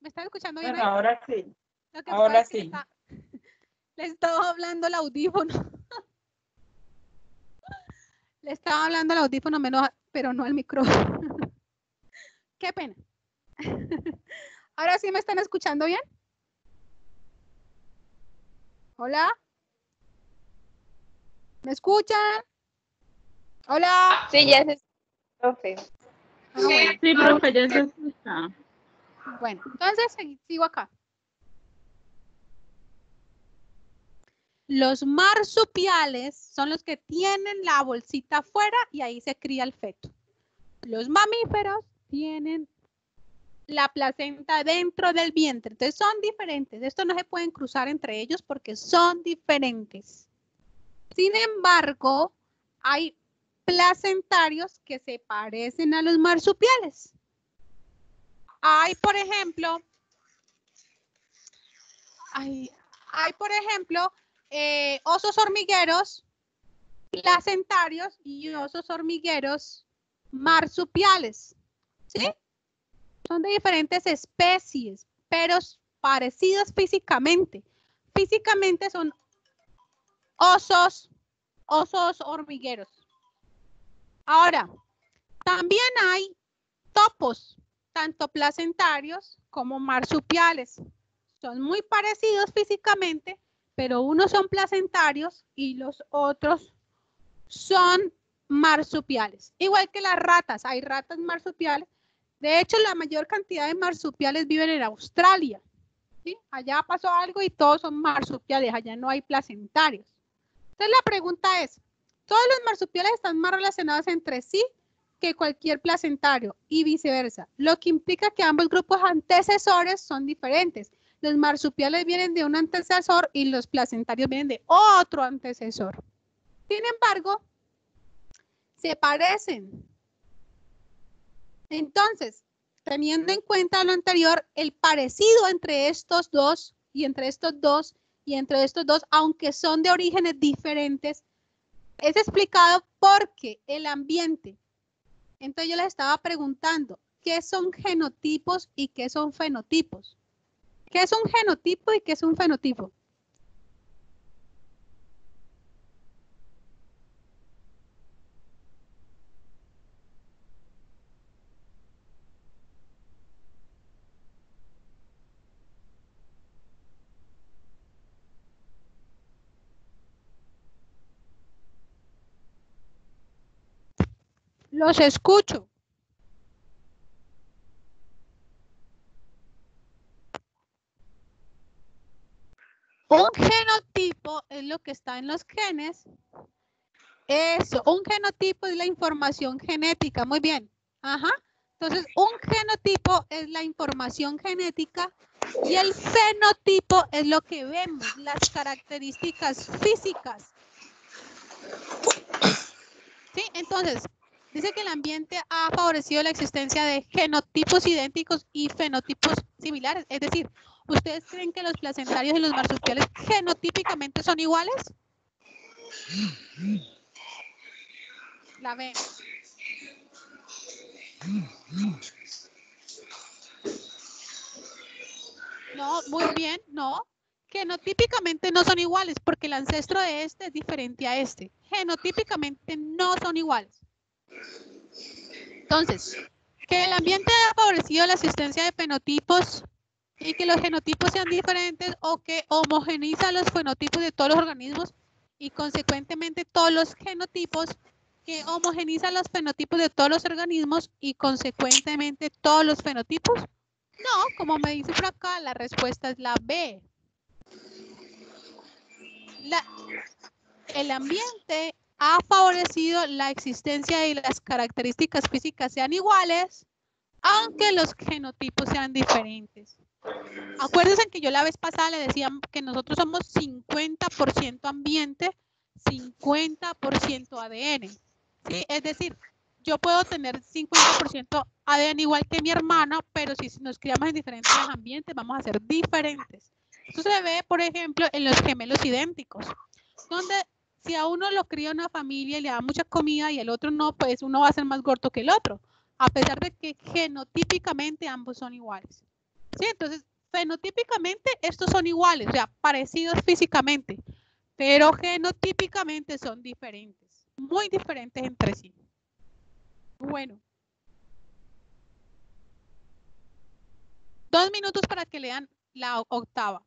¿Me estás escuchando bien? Bueno, ahí? ahora sí. Lo que Ahora pasa es que sí. le estaba hablando al audífono. Le estaba hablando al audífono, pero no al micrófono. Qué pena. Ahora sí me están escuchando bien. Hola. ¿Me escuchan? Hola. Sí, ya se profe. Ah, bueno. Sí, profe, ya se escucha. Bueno, entonces sigo acá. Los marsupiales son los que tienen la bolsita afuera y ahí se cría el feto. Los mamíferos tienen la placenta dentro del vientre. Entonces son diferentes. Estos no se pueden cruzar entre ellos porque son diferentes. Sin embargo, hay placentarios que se parecen a los marsupiales. Hay, por ejemplo, osos hormigueros placentarios y osos hormigueros marsupiales. ¿Sí? Son de diferentes especies, pero parecidos físicamente. Físicamente son osos hormigueros. Ahora, también hay topos, tanto placentarios como marsupiales. Son muy parecidos físicamente, pero unos son placentarios y los otros son marsupiales. Igual que las ratas, hay ratas marsupiales. De hecho, la mayor cantidad de marsupiales viven en Australia. ¿Sí? Allá pasó algo y todos son marsupiales, allá no hay placentarios. Entonces la pregunta es, ¿todos los marsupiales están más relacionados entre sí que cualquier placentario y viceversa? Lo que implica que ambos grupos antecesores son diferentes. Los marsupiales vienen de un antecesor y los placentarios vienen de otro antecesor. Sin embargo, se parecen. Entonces, teniendo en cuenta lo anterior, el parecido entre estos dos y entre estos dos y entre estos dos, aunque son de orígenes diferentes, es explicado porque el ambiente. Entonces yo les estaba preguntando, ¿qué son genotipos y qué son fenotipos? ¿Qué es un genotipo y qué es un fenotipo? Los escucho. Un genotipo es lo que está en los genes. Eso, un genotipo es la información genética. Muy bien. Ajá. Entonces, un genotipo es la información genética y el fenotipo es lo que vemos, las características físicas. ¿Sí? Entonces, dice que el ambiente ha favorecido la existencia de genotipos idénticos y fenotipos similares. Es decir, ¿ustedes creen que los placentarios y los marsupiales genotípicamente son iguales? La ven. No, muy bien, no. Genotípicamente no son iguales porque el ancestro de este es diferente a este. Genotípicamente no son iguales. Entonces, que el ambiente ha favorecido la existencia de fenotipos y que los genotipos sean diferentes o que homogeniza los fenotipos de todos los organismos y consecuentemente todos los genotipos que homogenizan los fenotipos de todos los organismos y consecuentemente todos los fenotipos. No, como me dice por acá, la respuesta es la B. El ambiente ha favorecido la existencia y las características físicas sean iguales aunque los genotipos sean diferentes. Acuérdense que yo la vez pasada le decía que nosotros somos 50% ambiente, 50% ADN. ¿Sí? Es decir, yo puedo tener 50% ADN igual que mi hermano, pero si nos criamos en diferentes ambientes, vamos a ser diferentes. Esto se ve, por ejemplo, en los gemelos idénticos, donde si a uno lo cría una familia y le da mucha comida y el otro no, pues uno va a ser más gordo que el otro, a pesar de que genotípicamente ambos son iguales. ¿Sí? Entonces, fenotípicamente estos son iguales, o sea, parecidos físicamente, pero genotípicamente son diferentes, muy diferentes entre sí. Bueno. 2 minutos para que lean la octava.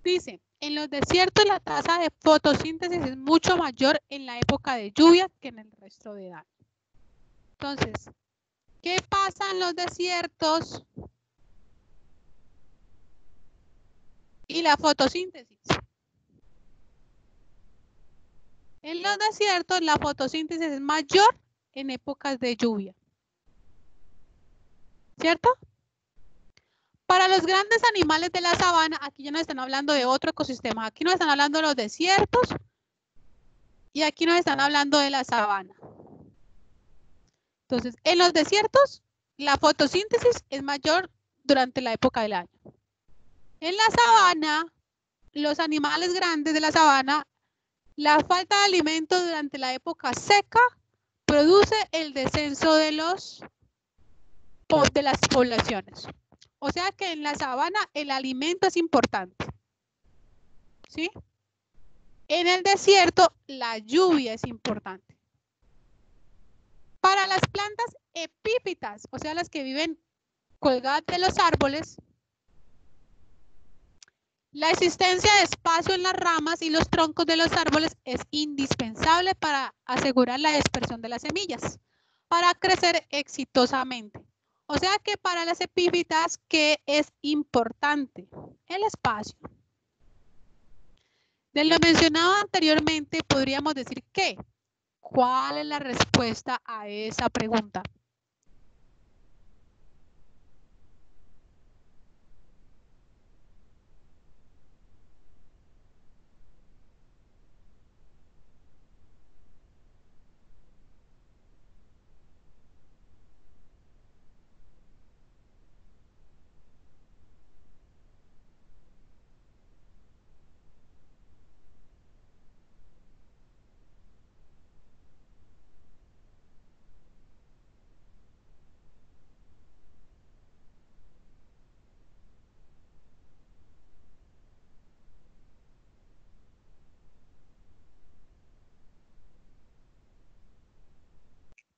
Dice, en los desiertos la tasa de fotosíntesis es mucho mayor en la época de lluvia que en el resto del año. Entonces, ¿qué pasa en los desiertos y la fotosíntesis? En los desiertos la fotosíntesis es mayor en épocas de lluvia. ¿Cierto? Para los grandes animales de la sabana, aquí ya nos están hablando de otro ecosistema. Aquí nos están hablando de los desiertos y aquí nos están hablando de la sabana. Entonces, en los desiertos, la fotosíntesis es mayor durante la época del año. En la sabana, los animales grandes de la sabana, la falta de alimento durante la época seca produce el descenso de las poblaciones. O sea que en la sabana el alimento es importante. ¿Sí? En el desierto la lluvia es importante. Para las plantas epífitas, o sea, las que viven colgadas de los árboles, la existencia de espacio en las ramas y los troncos de los árboles es indispensable para asegurar la dispersión de las semillas, para crecer exitosamente. O sea que para las epífitas, ¿qué es importante? El espacio. De lo mencionado anteriormente, podríamos decir que, ¿cuál es la respuesta a esa pregunta?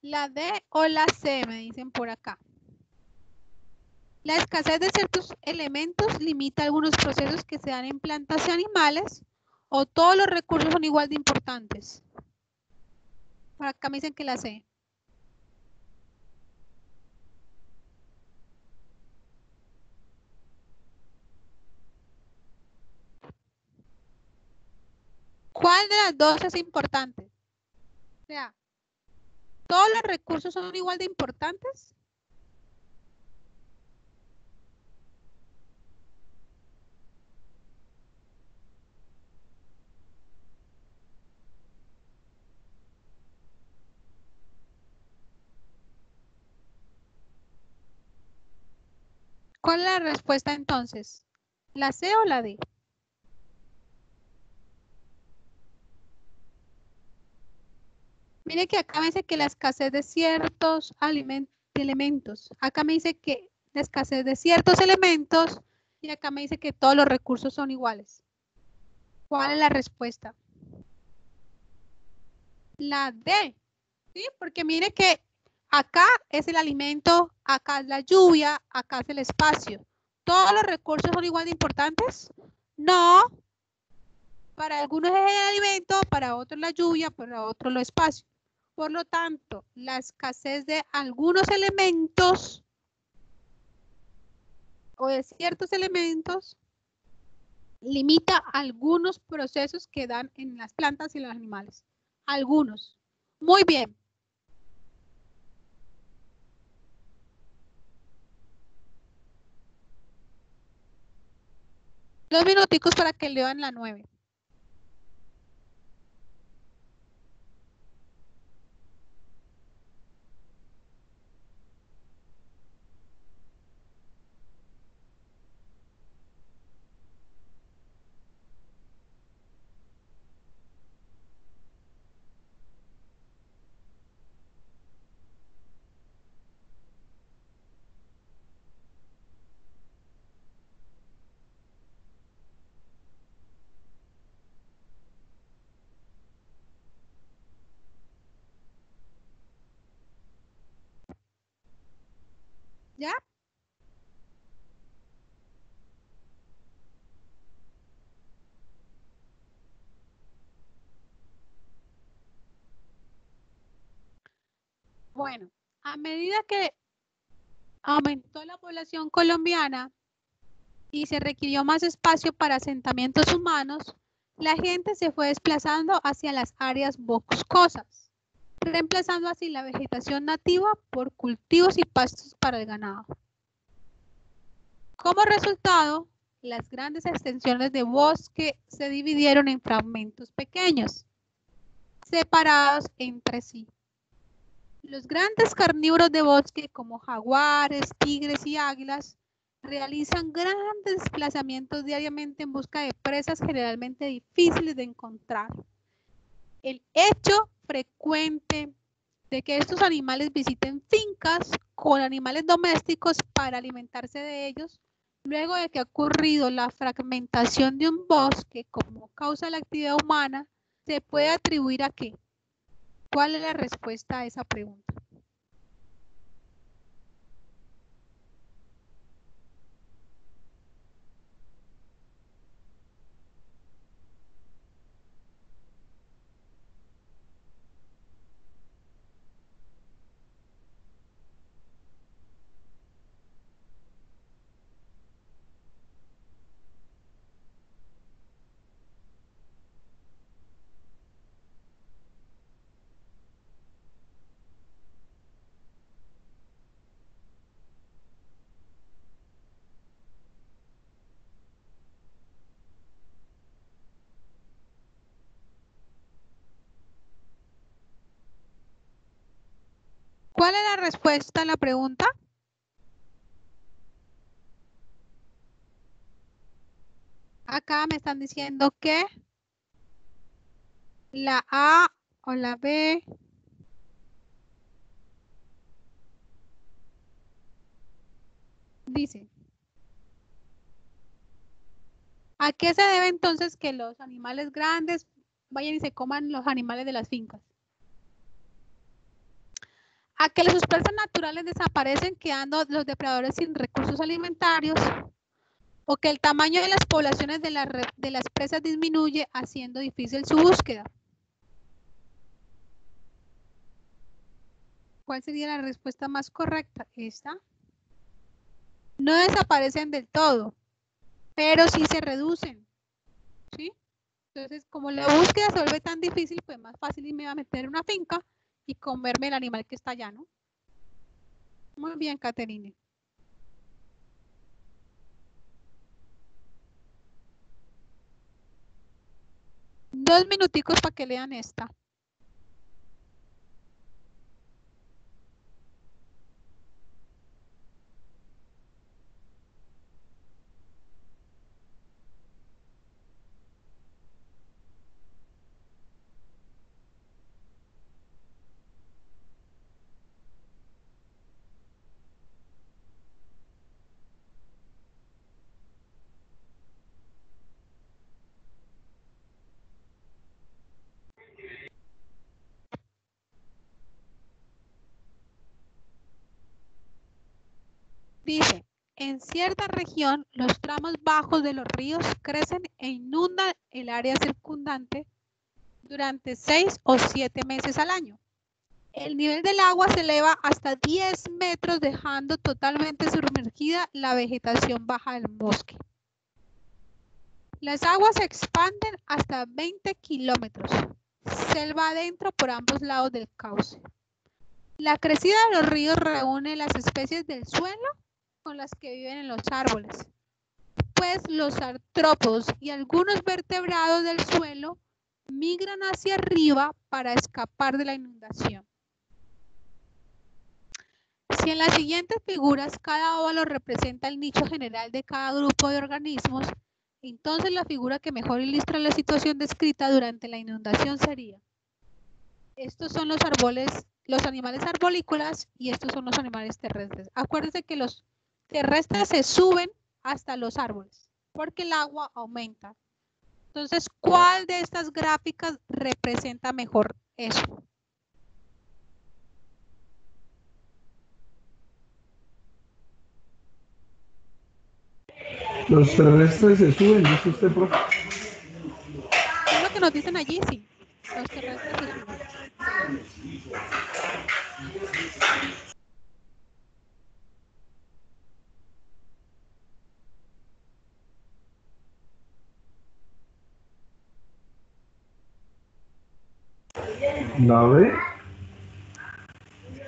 La D o la C, me dicen por acá. La escasez de ciertos elementos limita algunos procesos que se dan en plantas y animales, o todos los recursos son igual de importantes. Por acá me dicen que la C. ¿Cuál de las dos es importante? O sea, ¿todos los recursos son igual de importantes? ¿Cuál es la respuesta entonces? ¿La C o la D? Mire que acá me dice que la escasez de ciertos elementos. Acá me dice que la escasez de ciertos elementos y acá me dice que todos los recursos son iguales. ¿Cuál es la respuesta? La D, ¿sí? Porque mire que acá es el alimento, acá es la lluvia, acá es el espacio. ¿Todos los recursos son igual de importantes? No. Para algunos es el alimento, para otros la lluvia, para otros los espacios. Por lo tanto, la escasez de algunos elementos o de ciertos elementos limita algunos procesos que dan en las plantas y los animales. Algunos. Muy bien. Dos minuticos para que lean la 9. ¿Ya? Bueno, a medida que aumentó la población colombiana y se requirió más espacio para asentamientos humanos, la gente se fue desplazando hacia las áreas boscosas, reemplazando así la vegetación nativa por cultivos y pastos para el ganado. Como resultado, las grandes extensiones de bosque se dividieron en fragmentos pequeños, separados entre sí. Los grandes carnívoros de bosque, como jaguares, tigres y águilas, realizan grandes desplazamientos diariamente en busca de presas generalmente difíciles de encontrar. El hecho frecuente de que estos animales visiten fincas con animales domésticos para alimentarse de ellos, luego de que ha ocurrido la fragmentación de un bosque como causa de la actividad humana, se puede atribuir a qué. ¿Cuál es la respuesta a esa pregunta? ¿Cuál es la respuesta a la pregunta? Acá me están diciendo que la A o la B. Dice, ¿a qué se debe entonces que los animales grandes vayan y se coman los animales de las fincas? A que las presas naturales desaparecen quedando los depredadores sin recursos alimentarios, o que el tamaño de las poblaciones de las presas disminuye haciendo difícil su búsqueda. ¿Cuál sería la respuesta más correcta? Esta. No desaparecen del todo, pero sí se reducen, ¿sí? Entonces, como la búsqueda se vuelve tan difícil, pues más fácil y me va a meter en una finca y comerme el animal que está allá, ¿no? Muy bien, Caterine. Dos minuticos para que lean esta. en cierta región los tramos bajos de los ríos crecen e inundan el área circundante durante 6 o 7 meses al año. El nivel del agua se eleva hasta 10 metros, dejando totalmente sumergida la vegetación baja del bosque. Las aguas se expanden hasta 20 kilómetros, selva adentro por ambos lados del cauce. La crecida de los ríos reúne las especies del suelo con las que viven en los árboles, pues los artrópodos y algunos vertebrados del suelo migran hacia arriba para escapar de la inundación. Si en las siguientes figuras cada óvalo representa el nicho general de cada grupo de organismos, entonces la figura que mejor ilustra la situación descrita durante la inundación sería: estos son los animales arborícolas y estos son los animales terrestres. Acuérdense que los terrestres se suben hasta los árboles porque el agua aumenta. Entonces, ¿cuál de estas gráficas representa mejor eso? Los terrestres se suben, dice usted, profe. Es lo que nos dicen allí, sí. Los terrestres se suben. ¿La ve?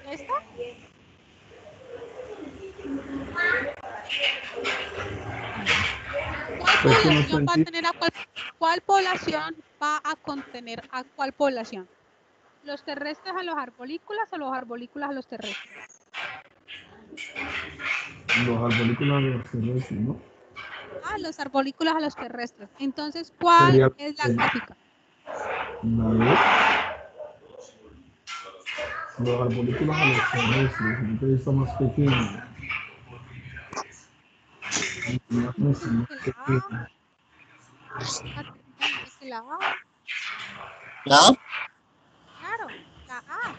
¿Esta? ¿Cuál población va a contener a cuál población? ¿Los terrestres a los arborícolas o los arborícolas a los terrestres? Los arborícolas a los terrestres, ¿no? Ah, los arborícolas a los terrestres. Entonces, ¿cuál es la gráfica? ¿La ve? Los arborícolas a los terrestres, entonces está más pequeño. La A. ¿No? Claro, la A.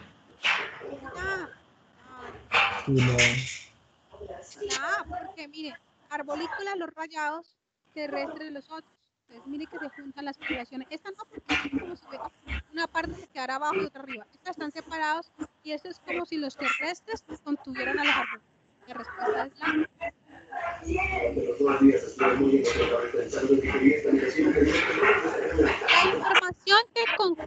La A, porque mire, arborícolas los rayados, terrestres los otros. Entonces, mire que se juntan las poblaciones. Esta no, porque es como si hubiera una parte que quedara abajo y otra arriba. Estas están separados y esto es como si los terrestres contuvieran a los arborícolas. La respuesta es la. La información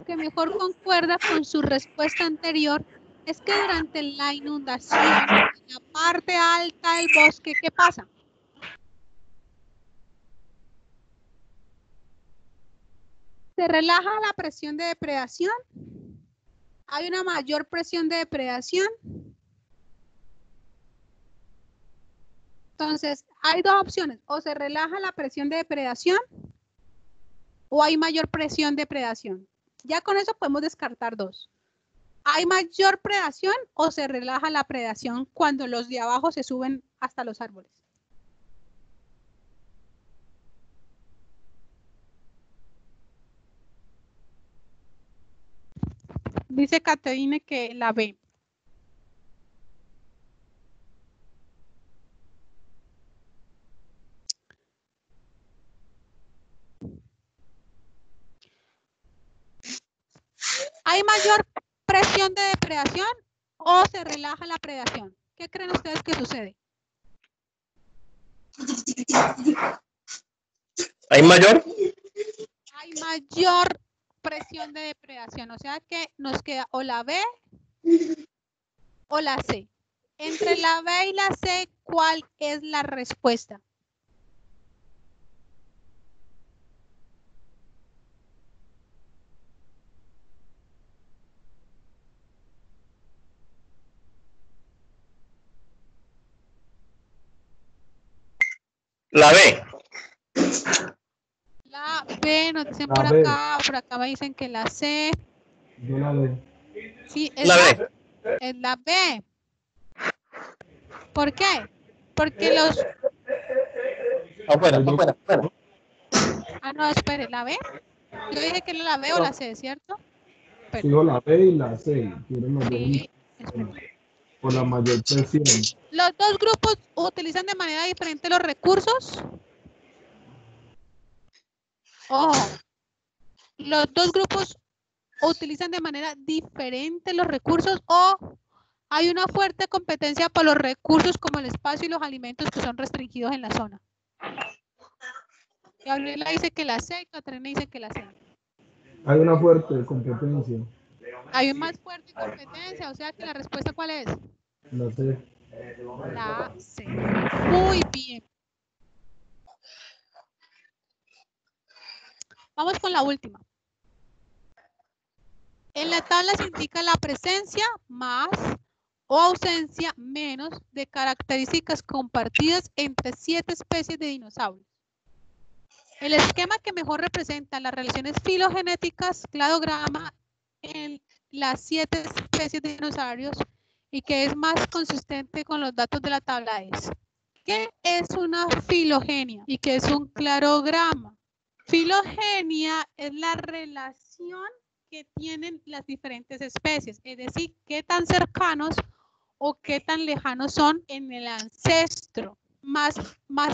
que mejor concuerda con su respuesta anterior es que durante la inundación, en la parte alta del bosque, ¿qué pasa? Se relaja la presión de depredación. Hay una mayor presión de depredación. Entonces, hay dos opciones. O se relaja la presión de depredación o hay mayor presión de predación. Ya con eso podemos descartar dos. ¿Hay mayor predación o se relaja la predación cuando los de abajo se suben hasta los árboles? Dice Caterine que la B. ¿Hay mayor presión de depredación o se relaja la predación? ¿Qué creen ustedes que sucede? ¿Hay mayor? Hay mayor presión de depredación, o sea que nos queda o la B o la C. Entre la B y la C, ¿cuál es la respuesta? La B. La B, nos dicen La por B. acá me dicen que la C. Yo la B. Sí, es La la B. Es la B. ¿Por qué? Porque los... Afuera. Ah, no, espere, ¿la B? Yo dije que era la B o la C, ¿cierto? Sigo la B y la C. Quiero los dos. Sí, espere. por la mayor presión. ¿Los dos grupos utilizan de manera diferente los recursos? Ojo. ¿Los dos grupos utilizan de manera diferente los recursos o hay una fuerte competencia por los recursos como el espacio y los alimentos que son restringidos en la zona? Gabriela dice que la C y Catarina dice que la C. Hay una fuerte competencia. Hay más fuerte competencia, o sea que la respuesta ¿cuál es? La C. La C. Muy bien. Vamos con la última. En la tabla se indica la presencia más o ausencia menos de características compartidas entre 7 especies de dinosaurios. El esquema que mejor representa las relaciones filogenéticas, cladograma en las 7 especies de dinosaurios y que es más consistente con los datos de la tabla es: ¿qué es una filogenia y qué es un cladograma? Filogenia es la relación que tienen las diferentes especies, es decir, qué tan cercanos o qué tan lejanos son en el ancestro más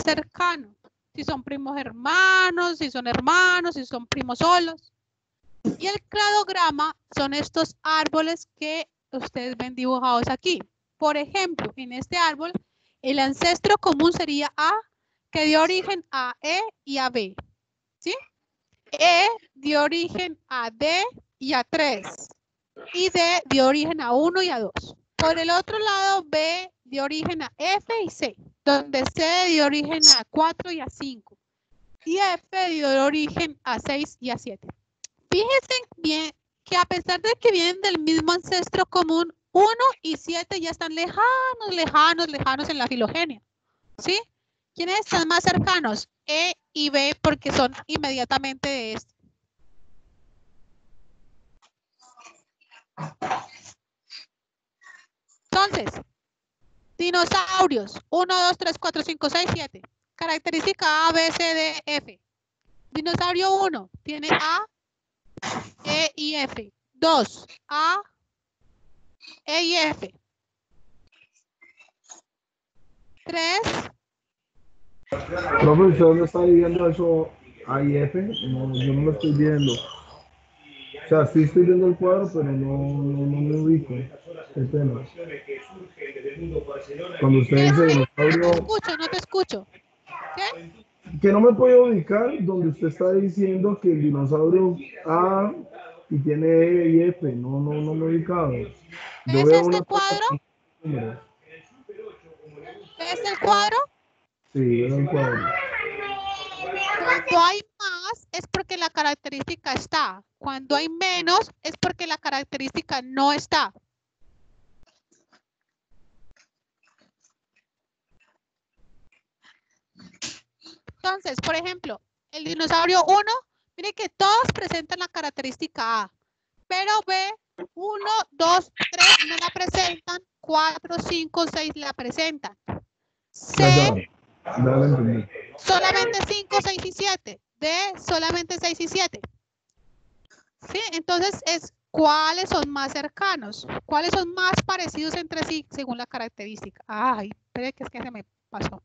cercano. Si son primos hermanos, si son primos solos. Y el cladograma son estos árboles que ustedes ven dibujados aquí. Por ejemplo, en este árbol, el ancestro común sería A, que dio origen a E y a B. ¿Sí? E dio origen a D y a 3. Y D dio origen a 1 y a 2. Por el otro lado, B dio origen a F y C, donde C dio origen a 4 y a 5. Y F dio origen a 6 y a 7. Fíjense bien que a pesar de que vienen del mismo ancestro común, 1 y 7 ya están lejanos en la filogenia. ¿Sí? ¿Quiénes están más cercanos? E y B porque son inmediatamente de este. Entonces, dinosaurios, 1, 2, 3, 4, 5, 6, 7. Característica A, B, C, D, F. Dinosaurio 1 tiene A, E y F. 2, A, E y F. 3. Profe, ¿usted dónde está viendo eso? A y F. No, yo no lo estoy viendo. O sea, sí estoy viendo el cuadro, pero no me ubico. Qué pena. Cuando usted dice dinosaurio, No te escucho. ¿Qué? que no me puedo ubicar donde usted está diciendo que el dinosaurio A y tiene E y F. No me he ubicado. Yo ¿Ves veo este una cuadro? números. ¿Ves el cuadro? Sí, veo el cuadro. Cuando hay más es porque la característica está. Cuando hay menos es porque la característica no está. Entonces, por ejemplo, el dinosaurio 1, mire que todos presentan la característica A, pero B, 1, 2, 3 no la presentan, 4, 5, 6 la presentan. C, solamente 5, 6 y 7. D, solamente 6 y 7. ¿Sí? Entonces, ¿cuáles son más cercanos? ¿Cuáles son más parecidos entre sí según la característica? Ay, espere que es que se me pasó.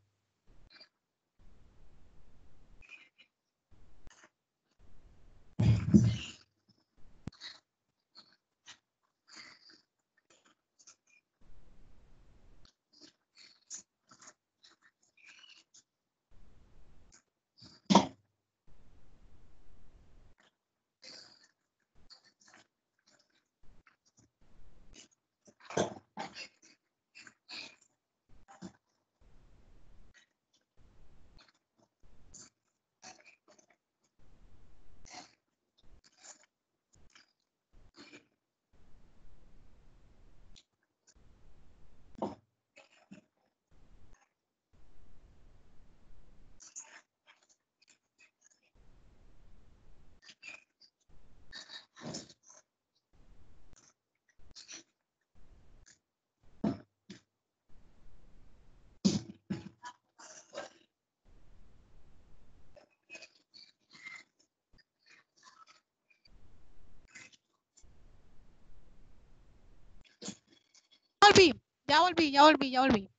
Ya volví.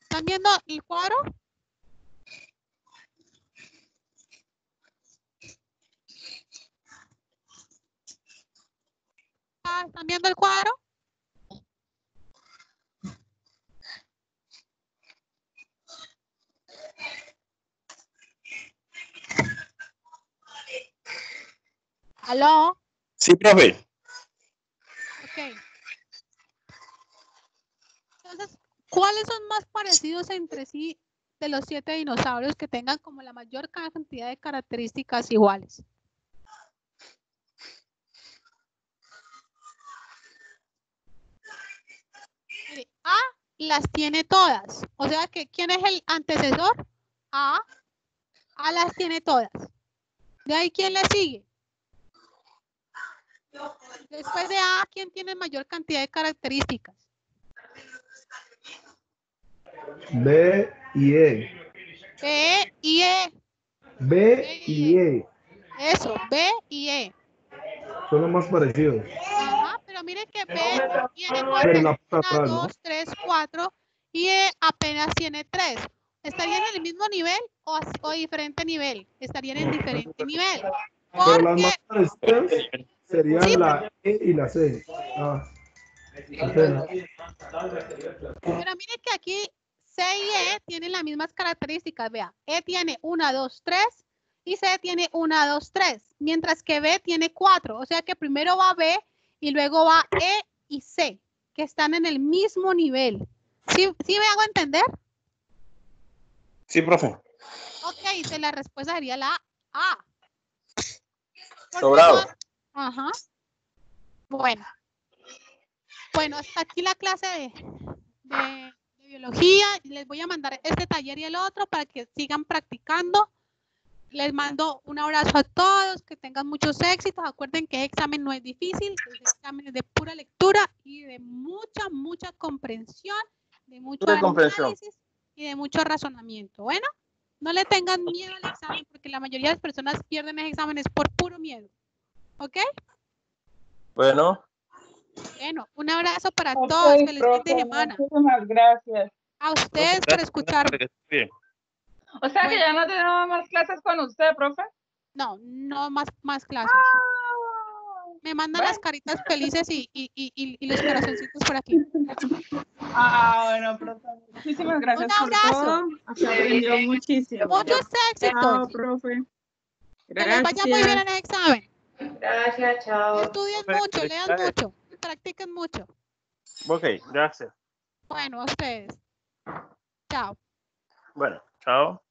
¿Están viendo el cuadro? ¿Están viendo el cuadro? ¿Aló? Sí, profe. Ok. Entonces, ¿cuáles son más parecidos entre sí de los 7 dinosaurios que tengan como la mayor cantidad de características iguales? Mire, A las tiene todas. O sea que, ¿quién es el antecesor? A. A las tiene todas. De ahí, ¿quién le sigue? Después de A, ¿quién tiene mayor cantidad de características? B y E. B y E. B y E. Eso, B y E. Son los más parecidos. Ajá, pero miren que B tiene Pero cuántos, la parte 1, atrás, ¿no? 2, 3, 4 y E apenas tiene 3. ¿Estarían en el mismo nivel o diferente nivel? Estarían en diferente nivel. Pero las Porque, más parecidas serían sí, la E y la C. pero miren que aquí C y E tienen las mismas características. Vea, E tiene 1, 2, 3 y C tiene 1, 2, 3. Mientras que B tiene 4. O sea que primero va B y luego va E y C, que están en el mismo nivel. ¿Sí me hago entender? Sí, profe. Ok, entonces la respuesta sería la A. Sobrado. Ajá. Bueno, hasta aquí la clase de biología. Les voy a mandar este taller y el otro para que sigan practicando. Les mando un abrazo a todos, que tengan muchos éxitos. Acuerden que el examen no es difícil, el examen es de pura lectura y de mucha comprensión, de mucho análisis y de mucho razonamiento. Bueno, no le tengan miedo al examen porque la mayoría de las personas pierden los exámenes por puro miedo. ¿Ok? Bueno. Bueno, un abrazo para Ok, todos. Feliz fin de profe, semana. muchísimas gracias. A ustedes por escucharme. Bien. O sea que Bueno. ya no tenemos más clases con usted, profe. No más clases. Me mandan las caritas felices y los corazoncitos por aquí. Bueno, profe, muchísimas gracias Un por abrazo. todo. Se aprendió muchísimo. Muchos éxitos. Chao, profe. Que les vaya muy bien en el examen. Gracias, chao. Estudien mucho, lean mucho, practiquen mucho. Ok, gracias. Bueno, a ustedes. Chao. Bueno, chao.